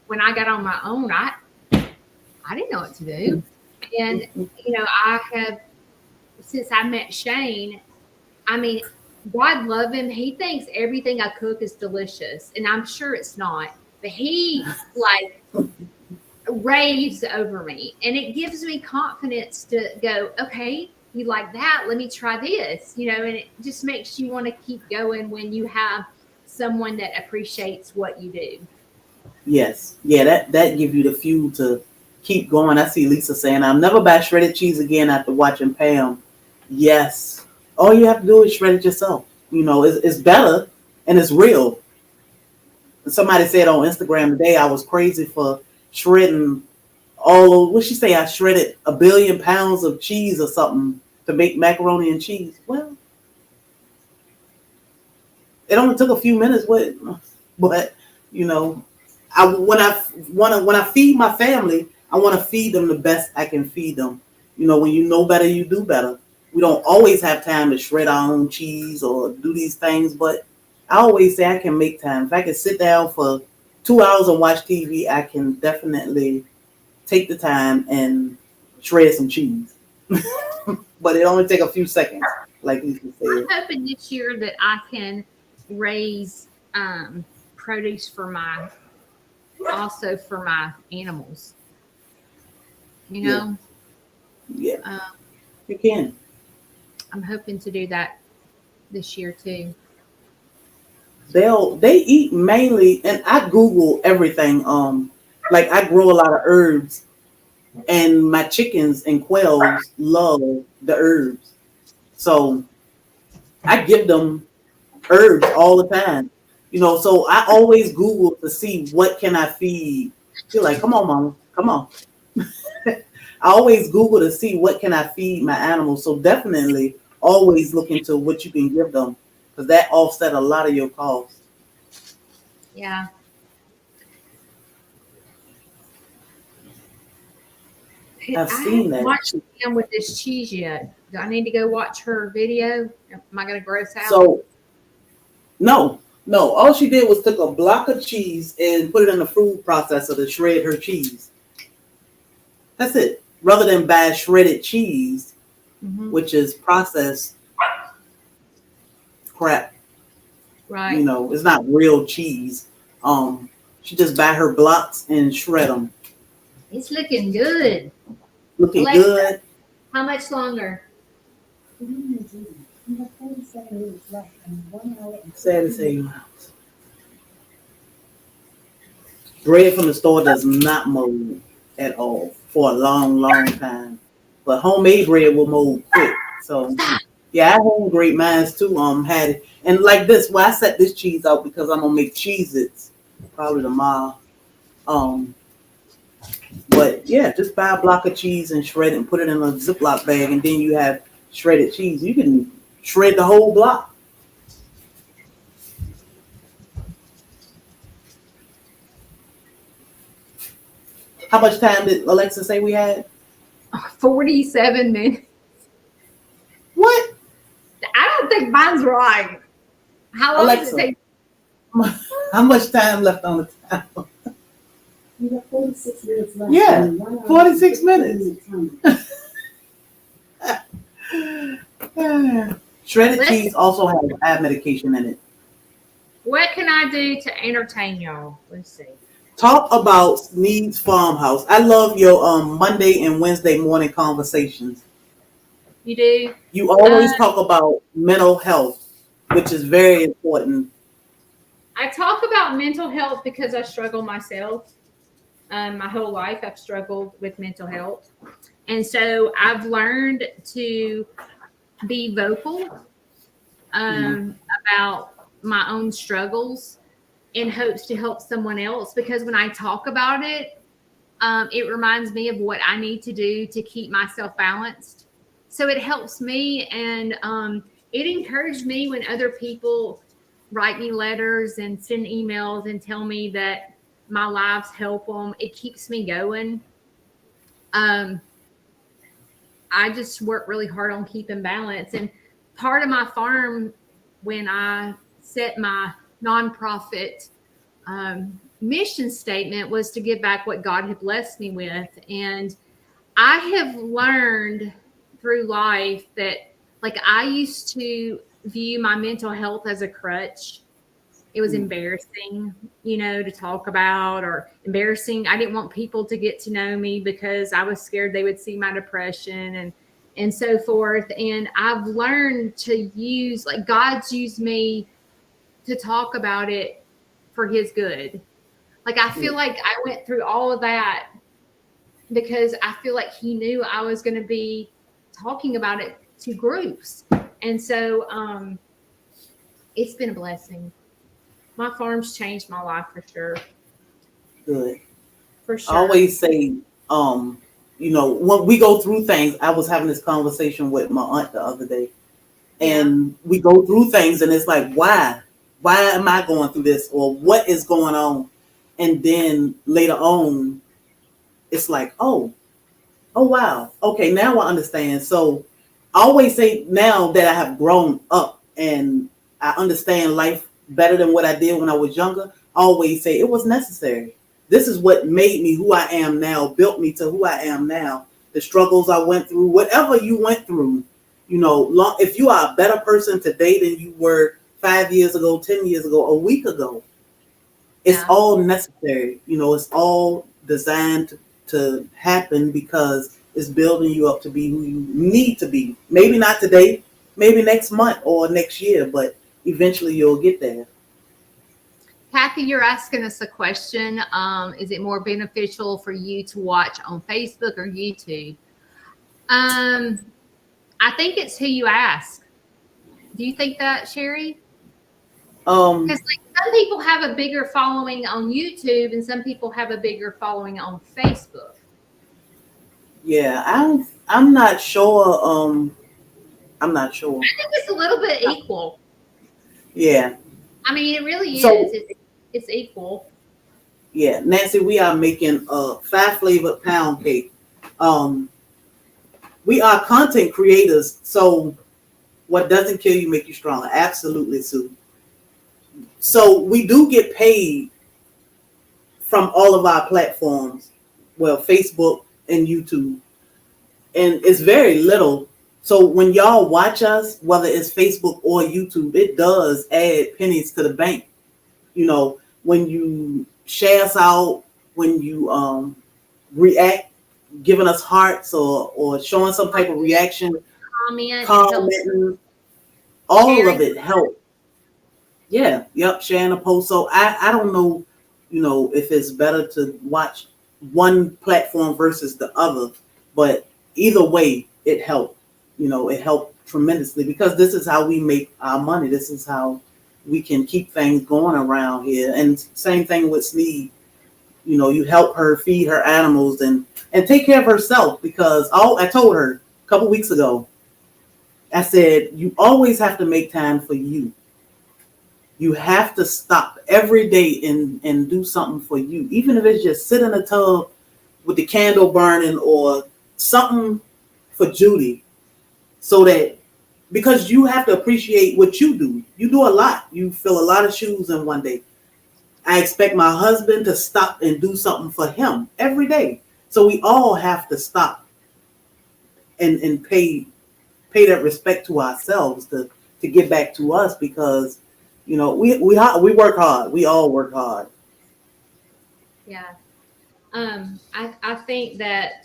When I got on my own, I didn't know what to do. And, I have, since I met Shane, God love him. He thinks everything I cook is delicious. And I'm sure it's not. But he raves over me. And it gives me confidence to go, okay, you like that? Let me try this. And it just makes you want to keep going when you have someone that appreciates what you do. Yes. Yeah, that gives you the fuel to keep going. I see Lisa saying, I'll never buy shredded cheese again after watching Pam. Yes. All you have to do is shred it yourself. It's better and it's real. Somebody said on Instagram today I was crazy for shredding what'd she say? I shredded 1 billion pounds of cheese or something to make macaroni and cheese. Well, it only took a few minutes, but when I feed my family, I want to feed them the best I can feed them. When you know better, you do better. We don't always have time to shred our own cheese or do these things, but I always say I can make time. If I can sit down for 2 hours and watch TV, I can definitely take the time and shred some cheese. But it only take a few seconds, like you said. I'm hoping this year that I can raise produce for my animals. Yeah. You can. I'm hoping to do that this year too. They eat mainly, and I Google everything. Like I grow a lot of herbs, and my chickens and quails love the herbs. So I give them herbs all the time. So I always Google to see what can I feed. You're like, come on, mama, come on. I always Google to see what can I feed my animals. So definitely always look into what you can give them because that offset a lot of your costs. Yeah. I've I seen haven't that. watched him with this cheese yet. Do I need to go watch her video? Am I going to gross out? So no, no. All she did was took a block of cheese and put it in the food processor to shred her cheese. That's it. Rather than buy shredded cheese, Mm-hmm. which is processed crap. Right. It's not real cheese. She just buy her blocks and shred them. It's looking good. Looking Alexa, good. how much longer? You have 47 minutes left and 1 hour and Sad to say, bread from the store does not mold at all for a long, long time. But homemade bread will mold quick. So yeah, I home grate mine too. Had it and like this. Why I set this cheese out because I'm gonna make Cheez-Its probably tomorrow. But yeah, just buy a block of cheese and shred it and put it in a Ziploc bag, and then you have shredded cheese. You can shred the whole block. How much time did Alexa say we had? 47 minutes. What? I don't think mine's right. How long does Alexa, it take? how much time left on the timer? You have 46 minutes left. Yeah, and 1 hour 46 and 15 minutes. time. Shredded Listen. cheese also has eye medication in it. What can I do to entertain y'all? Let's see. Talk about Needs Farmhouse. I love your Monday and Wednesday morning conversations. You do? You always talk about mental health, which is very important. I talk about mental health because I struggle myself. My whole life, I've struggled with mental health. And so I've learned to be vocal about my own struggles in hopes to help someone else. Because when I talk about it, it reminds me of what I need to do to keep myself balanced. So it helps me, and it encouraged me when other people write me letters and send emails and tell me that my lives help them. It keeps me going. I just work really hard on keeping balance. And part of my farm, when I set my nonprofit mission statement, was to give back what God had blessed me with. And I have learned through life that, like, I used to view my mental health as a crutch. It was embarrassing, to talk about, or embarrassing. I didn't want people to get to know me because I was scared they would see my depression and so forth. And I've learned to use, like, God's used me to talk about it for his good. Like, I feel like I went through all of that because I feel like he knew I was going to be talking about it to groups. And so it's been a blessing. My farm's changed my life for sure. Good. For sure. I always say, when we go through things, I was having this conversation with my aunt the other day, and we go through things, and it's like, why? Why am I going through this? Or what is going on? And then later on, it's like, oh, wow. Okay, now I understand. So I always say now that I have grown up and I understand life better than what I did when I was younger, I always say it was necessary. This is what made me who I am now, built me to who I am now. The struggles I went through, whatever you went through, if you are a better person today than you were 5 years ago, 10 years ago, a week ago, it's all necessary. It's all designed to happen because it's building you up to be who you need to be. Maybe not today, maybe next month or next year, but eventually you'll get there. Kathy, you're asking us a question. Is it more beneficial for you to watch on Facebook or YouTube? I think it's who you ask. Do you think that, Sherry? Because some people have a bigger following on YouTube and some people have a bigger following on Facebook. Yeah, I'm not sure. I'm not sure. I think it's a little bit equal. Yeah. I mean, it really is. So It's equal. yeah, Nancy, we are making a 5 flavored pound cake. Um, we are content creators, so what doesn't kill you make you stronger. Absolutely, Sue. So we do get paid from all of our platforms, well, Facebook and YouTube, and it's very little. So when y'all watch us, whether it's Facebook or YouTube, it does add pennies to the bank. You know, when you share us out, when you react, giving us hearts or showing some type of reaction, Comment, it helps commenting, all sharing. of it helps. Yeah, yep, sharing a post. So I don't know, if it's better to watch one platform versus the other, but either way, it helped. It helped tremendously because this is how we make our money. This is how we can keep things going around here. And same thing with Sneed. You help her feed her animals and take care of herself because I told her a couple weeks ago, I said, you always have to make time for you. You have to stop every day and do something for you, even if it's just sit in a tub with the candle burning or something for Judy, so that because you have to appreciate what you do. You do a lot. You fill a lot of shoes in one day. I expect my husband to stop and do something for him every day. So we all have to stop and pay that respect to ourselves to get back to us because we work hard. We all work hard. Yeah. I think that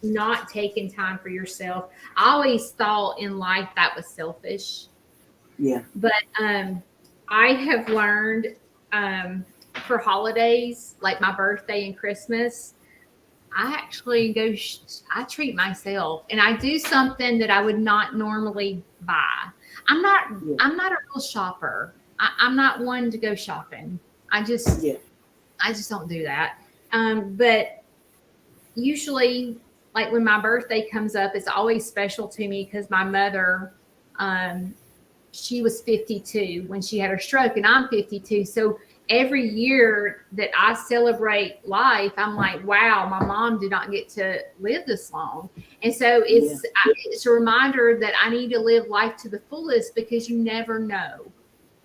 not taking time for yourself, I always thought in life that was selfish. Yeah. But I have learned for holidays, like my birthday and Christmas, I actually I treat myself and I do something that I would not normally buy. I'm not, Yeah. I'm not a real shopper. I'm not one to go shopping. I just, Yeah. I just don't do that. But usually, like when my birthday comes up, it's always special to me because my mother, um, she was 52 when she had her stroke, and I'm 52. So every year that I celebrate life, I'm like, wow, my mom did not get to live this long. And so Yeah. it's a reminder that I need to live life to the fullest because you never know.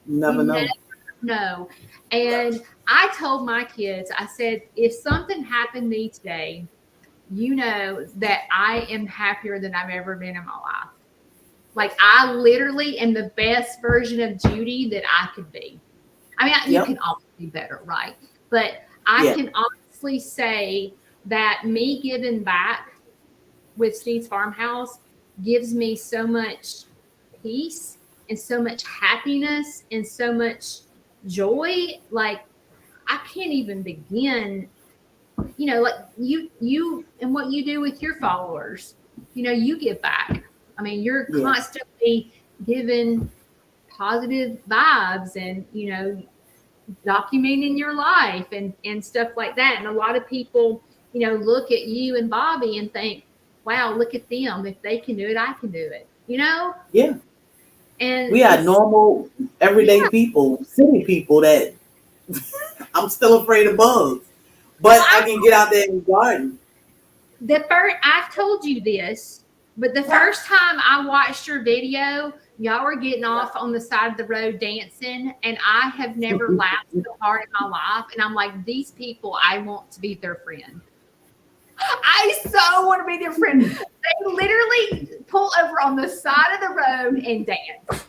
You You never never know. know. And I told my kids, I said, if something happened to me today, you know that I am happier than I've ever been in my life. Like I literally am the best version of Judy that I could be. I mean, you Yep. can always be better, right? But I Yeah. can honestly say that me giving back with Steve's Farmhouse gives me so much peace and so much happiness and so much joy. Like I can't even begin, like you and what you do with your followers. You give back. I mean, you're Yeah. constantly giving positive vibes and documenting your life and stuff like that. And a lot of people, look at you and Bobby and think, wow, look at them. If they can do it, I can do it. Yeah. And We are it's, normal, everyday yeah. people, city people that I'm still afraid of bugs, Well, but I can get out there in the garden. I've told you this, but the first time I watched your video, y'all were getting off on the side of the road dancing, and I have never laughed so hard in my life. And I'm like, these people, I want to be their friend. I so want to be their friend. They literally pull over on the side of the road and dance.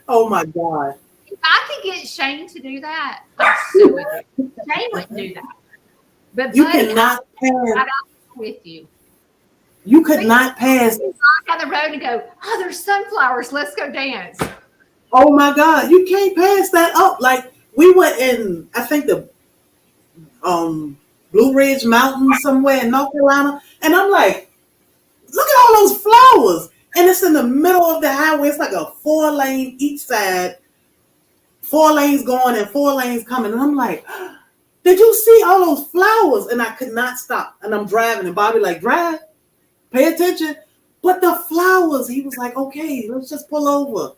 Oh my God. If I could get Shane to do that, I'd do it. Shane wouldn't do that. But You buddy, cannot I'd pass. with you. You could not pass. Down the road and go, oh, there's sunflowers. Let's go dance. Oh my God. You can't pass that up. Like we went in, I think the Blue Ridge Mountains somewhere in North Carolina, and I'm like, look at all those flowers. And it's in the middle of the highway. It's like a 4-lane each side, 4 lanes going and 4 lanes coming. And I'm like, did you see all those flowers? And I could not stop. And I'm driving, and Bobby like, drive, pay attention. But the flowers, he was like, okay, let's just pull over.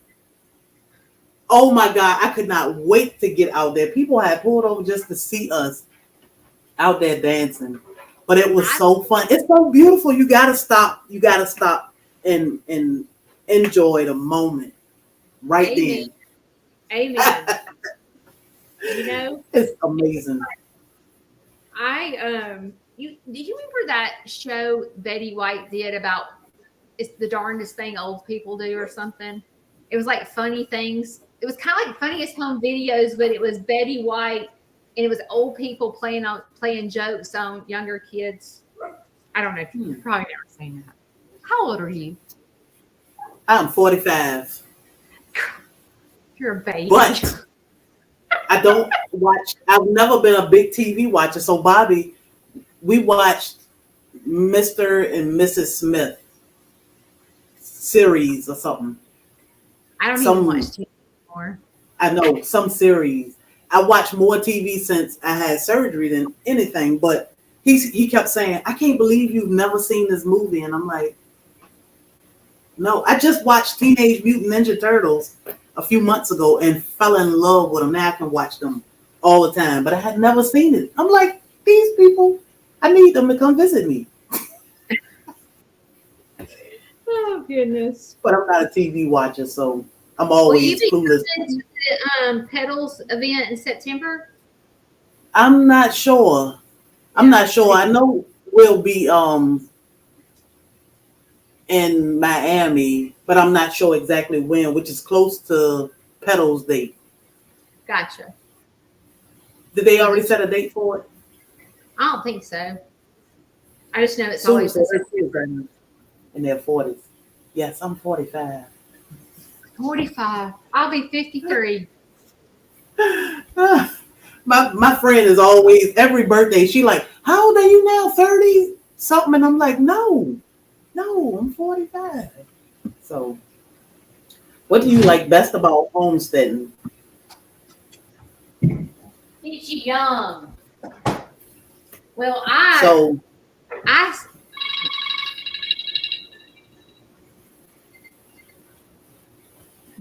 Oh my God, I could not wait to get out there. People had pulled over just to see us out there dancing. But it was so fun. It's so beautiful. You gotta stop. You gotta stop and enjoy the moment right Amen. Amen. It's amazing. Did you remember that show Betty White did about it's the darndest thing old people do or something? It was like funny things. It was kind of like Funniest Home Videos, but it was Betty White and it was old people playing jokes on younger kids. I don't know if you've probably never seen that. How old are you? I'm 45. You're a baby. But I don't watch. I've never been a big TV watcher. So Bobby, we watched Mr. and Mrs. Smith series or something. I don't even watch TV anymore. I know, some series. I watch more TV since I had surgery than anything. But he kept saying, I can't believe you've never seen this movie. And I'm like, no, I just watched Teenage Mutant Ninja Turtles a few months ago and fell in love with them. Now I can watch them all the time, but I had never seen it. I'm like, these people, I need them to come visit me. Oh goodness! But I'm not a TV watcher, so I'm always clueless. To the Petals event in September? I'm not sure. I know we'll be in Miami, but I'm not sure exactly when, which is close to Petals' date. Gotcha. Did they already set a date for it? I don't think so. I just know it's always in their 40s. Yes, I'm 45. 45. I'll be 53. My friend is always, every birthday, she like, how old are you now? 30 something? And I'm like, no, I'm 45. So what do you like best about homesteading? Keeps you young. Well,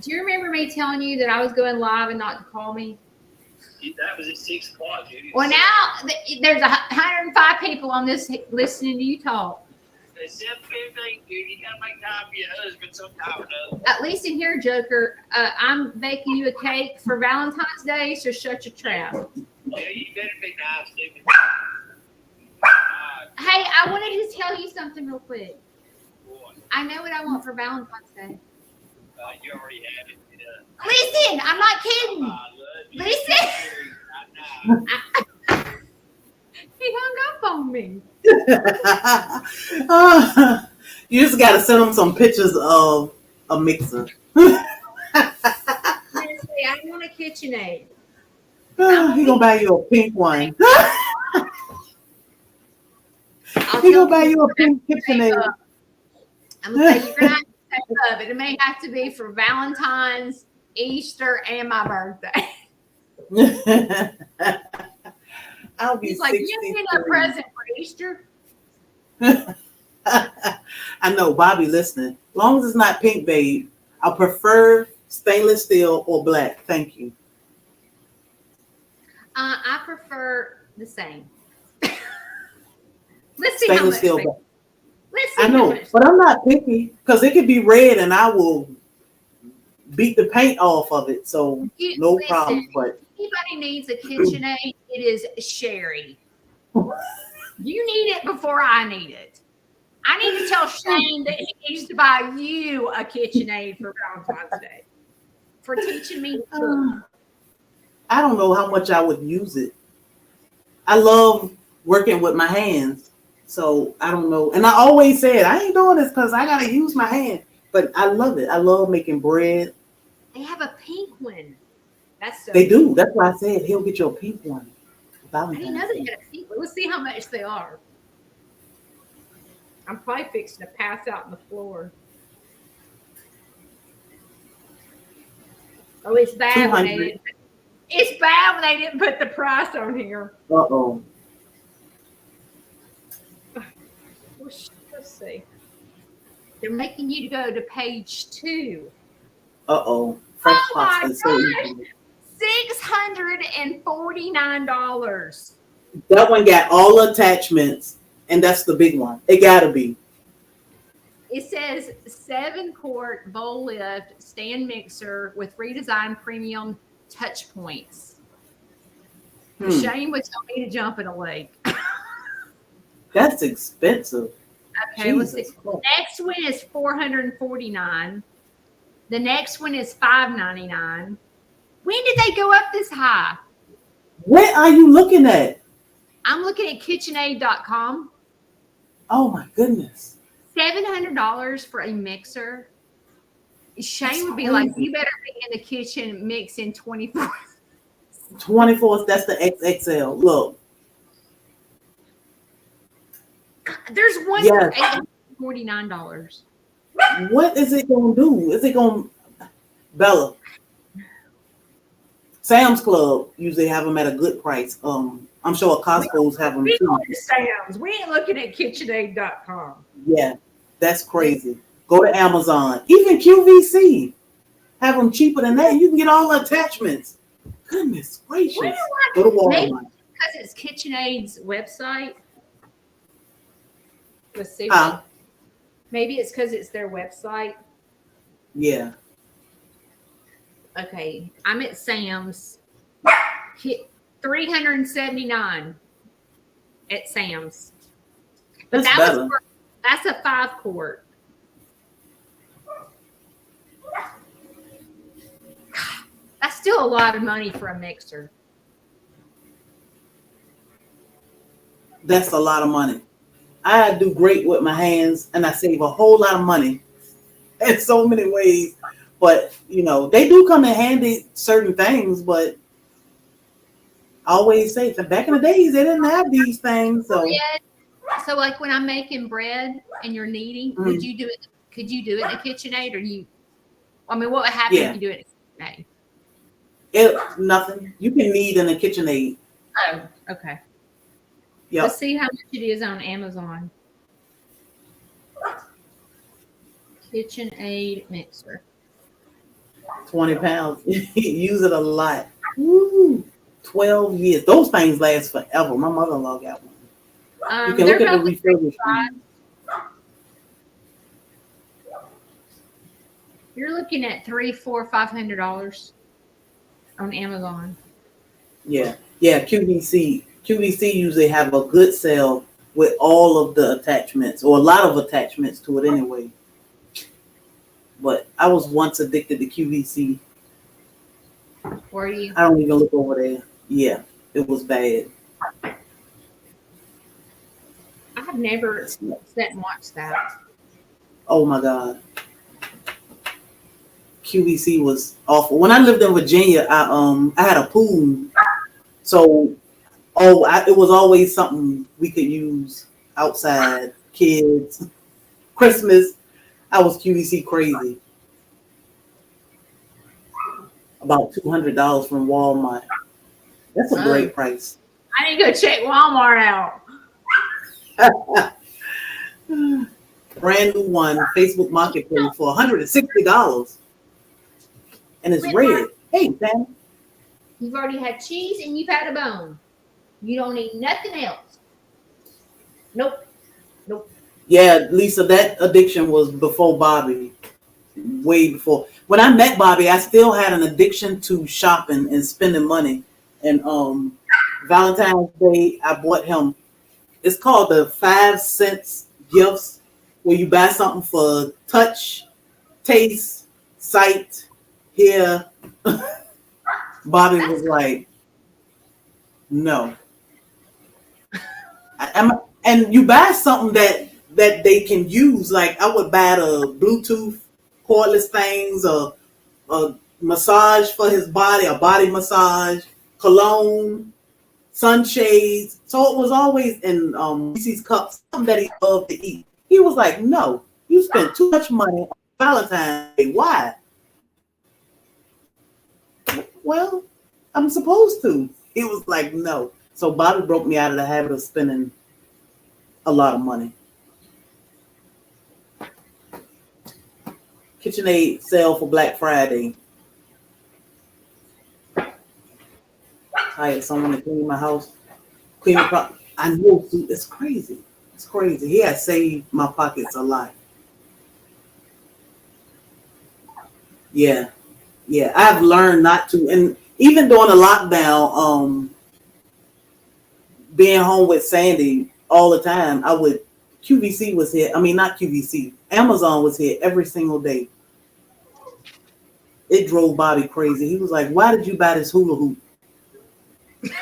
do you remember me telling you that I was going live and not to call me? That was at 6 o'clock, dude. Well, now there's 105 people on this listening to you talk. It's 7:15, dude. You gotta make time for your husband sometime or another. At least in here, Joker, I'm baking you a cake for Valentine's Day, so shut your trap. Yeah, you better be nice, dude. Hey, I wanted to tell you something real quick. Boy, I know what I want for Valentine's Day. you already have it. Listen, I'm not kidding. I love you. Listen. I know. He hung up on me. You just got to send them some pictures of a mixer. Seriously, I want a KitchenAid. He gonna buy you a pink one. He gonna buy you a pink KitchenAid. I'm gonna say you're gonna have to pay up, but it may have to be for Valentine's, Easter, and my birthday. I'll be. He's like, you need a present for Easter. I know, Bobby listening. As long as it's not pink, babe, I prefer stainless steel or black. Thank you. I prefer the same. Let's see Stainless how much. steel black. Let's see I know, but I'm not picky because it could be red and I will beat the paint off of it. So no problem. But if anybody needs a KitchenAid, it is Sherry. You need it before I need it. I need to tell Shane that he needs to buy you a KitchenAid for Valentine's Day for teaching me to cook. I don't know how much I would use it. I love working with my hands. So I don't know. And I always said, I ain't doing this because I got to use my hand. But I love it. I love making bread. They have a pink one. They do. That's why I said he'll get you a pink one. I didn't know they had a pink one. Let's see how much they are. I'm probably fixing to pass out on the floor. Oh, it's that one. It's bad when they didn't put the price on here. Uh-oh. Let's see. They're making you go to page 2. Uh-oh. Fresh Oh my pasta is so gosh. easy. $649. That one got all attachments, and that's the big one. It gotta be. It says 7-quart bowl lift stand mixer with redesigned premium touch points. Shane would tell me to jump in a lake. That's expensive. Okay, let's see. Jesus Christ. Next one is $449. The next one is $599. When did they go up this high? What are you looking at? I'm looking at KitchenAid.com. Oh my goodness. $700 for a mixer. Shane That's would be crazy. like, you better be in the kitchen mixing 24. 24th, that's the XXL. Look. There's one Yes. for $849. What is it gonna do? Is it gonna Bella? Sam's Club usually have them at a good price. I'm sure Costco's have them We too. going to Sam's. We ain't looking at KitchenAid.com. Yeah, that's crazy. Go to Amazon, even QVC, have them cheaper than that. You can get all the attachments. Goodness gracious. What do Go to maybe Walmart. because it's KitchenAid's website. Let's see. Maybe it's because it's their website. Yeah. Okay, I'm at Sam's. $379 at Sam's. But That's better. that's a 5-quart. That's still a lot of money for a mixer. That's a lot of money. I do great with my hands, and I save a whole lot of money in so many ways. But you know, they do come in handy certain things. But I always say, back in the days, they didn't have these things. So So, like when I'm making bread and you're kneading, would you do it? Could you do it in a KitchenAid, or you? I mean, what would happen if you do it in a KitchenAid? Nothing. You can knead in a KitchenAid. Oh, okay. Yep. Let's see how much it is on Amazon. KitchenAid mixer. 20 pounds. Use it a lot. Woo. 12 years. Those things last forever. My mother-in-law got one. You can look at the refurbished. You're looking at $300, $400, $500 on Amazon. Yeah. QVC usually have a good sale with all of the attachments, or a lot of attachments to it anyway. But I was once addicted to QVC. Were you? I don't even look over there. Yeah, it was bad. I have never sat and watched that. Oh my God. QVC was awful. When I lived in Virginia, I had a pool. So it was always something we could use outside. Kids, Christmas. I was QVC crazy. About $200 from Walmart. That's a great price. I need to go check Walmart out. Brand new one, Facebook Marketplace for $160. And it's red. Hey, Sam. You've already had cheese and you've had a bone. You don't need nothing else. Nope. Yeah, Lisa, that addiction was before Bobby. Way before. When I met Bobby, I still had an addiction to shopping and spending money. And Valentine's Day, I bought him. It's called the 5 cents gifts, where you buy something for touch, taste, sight, hear. Bobby was like, no. And you buy something that they can use. Like I would buy the Bluetooth cordless things, a massage for his body, a body massage, cologne, sunshades. So it was always in Reese's cups, something that he loved to eat. He was like, no, you spent too much money on Valentine's Day. Why? Well, I'm supposed to. He was like, no. So Bobby broke me out of the habit of spending a lot of money. KitchenAid sale for Black Friday. Hired someone to clean my house. Clean the I know, it's crazy. It's crazy. He has saved my pockets a lot. Yeah. Yeah. I've learned not to, and even during the lockdown, being home with Sandy all the time, QVC was here. I mean, not QVC. Amazon was here every single day. It drove Bobby crazy. He was like, why did you buy this hula hoop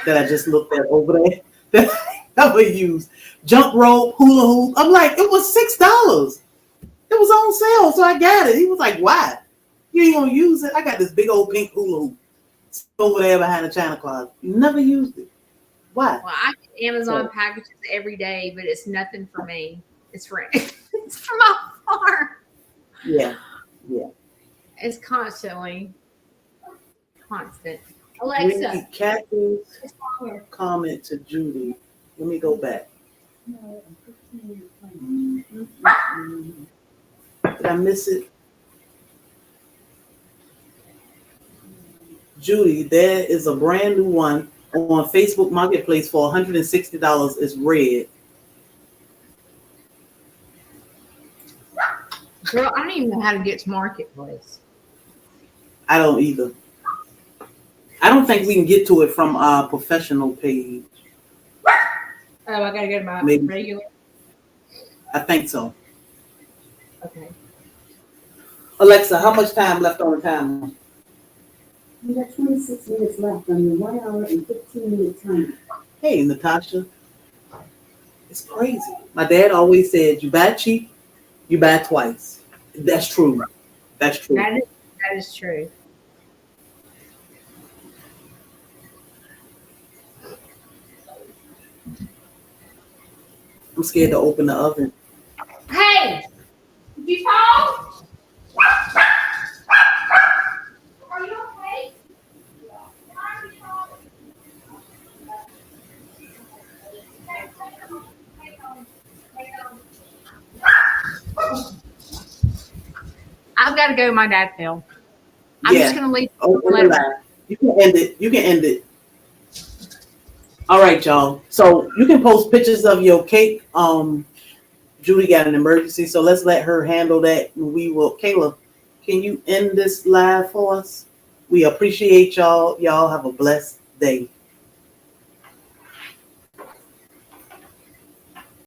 that I just looked at over there that I never used? Jump rope, hula hoop. I'm like, it was $6. It was on sale, so I got it. He was like, why? You ain't gonna use it? I got this big old pink hula hoop over there behind the china closet. You never used it. Why? Well, I get Amazon packages every day, but it's nothing for me. It's for it's for my farm. Yeah. Yeah. It's constant. Alexa, Alexa, Kathy's comment to Judy. Let me go back. No, I'm 15 minutes late. Did I miss it? Judy, there is a brand new one on Facebook Marketplace for $160. It's red. girl, I don't even know how to get to Marketplace. I don't either. I don't think we can get to it from our professional page. Oh, I gotta go to my Maybe. regular. I think so. Okay. Alexa, how much time left on the timer? You got 26 minutes left on your 1 hour and 15-minute timer. Hey, Natasha. It's crazy. My dad always said, you buy cheap, you buy twice. That's true. That's true. That is true. I'm scared to open the oven. Hey, did you talk? Are you okay? I've got to go. My dad fell. I'm just gonna leave. Open the line. You can end it. You can end it. All right, y'all. So you can post pictures of your cake. Judy got an emergency, so let's let her handle that. We will. Kayla, can you end this live for us? We appreciate y'all. Y'all have a blessed day.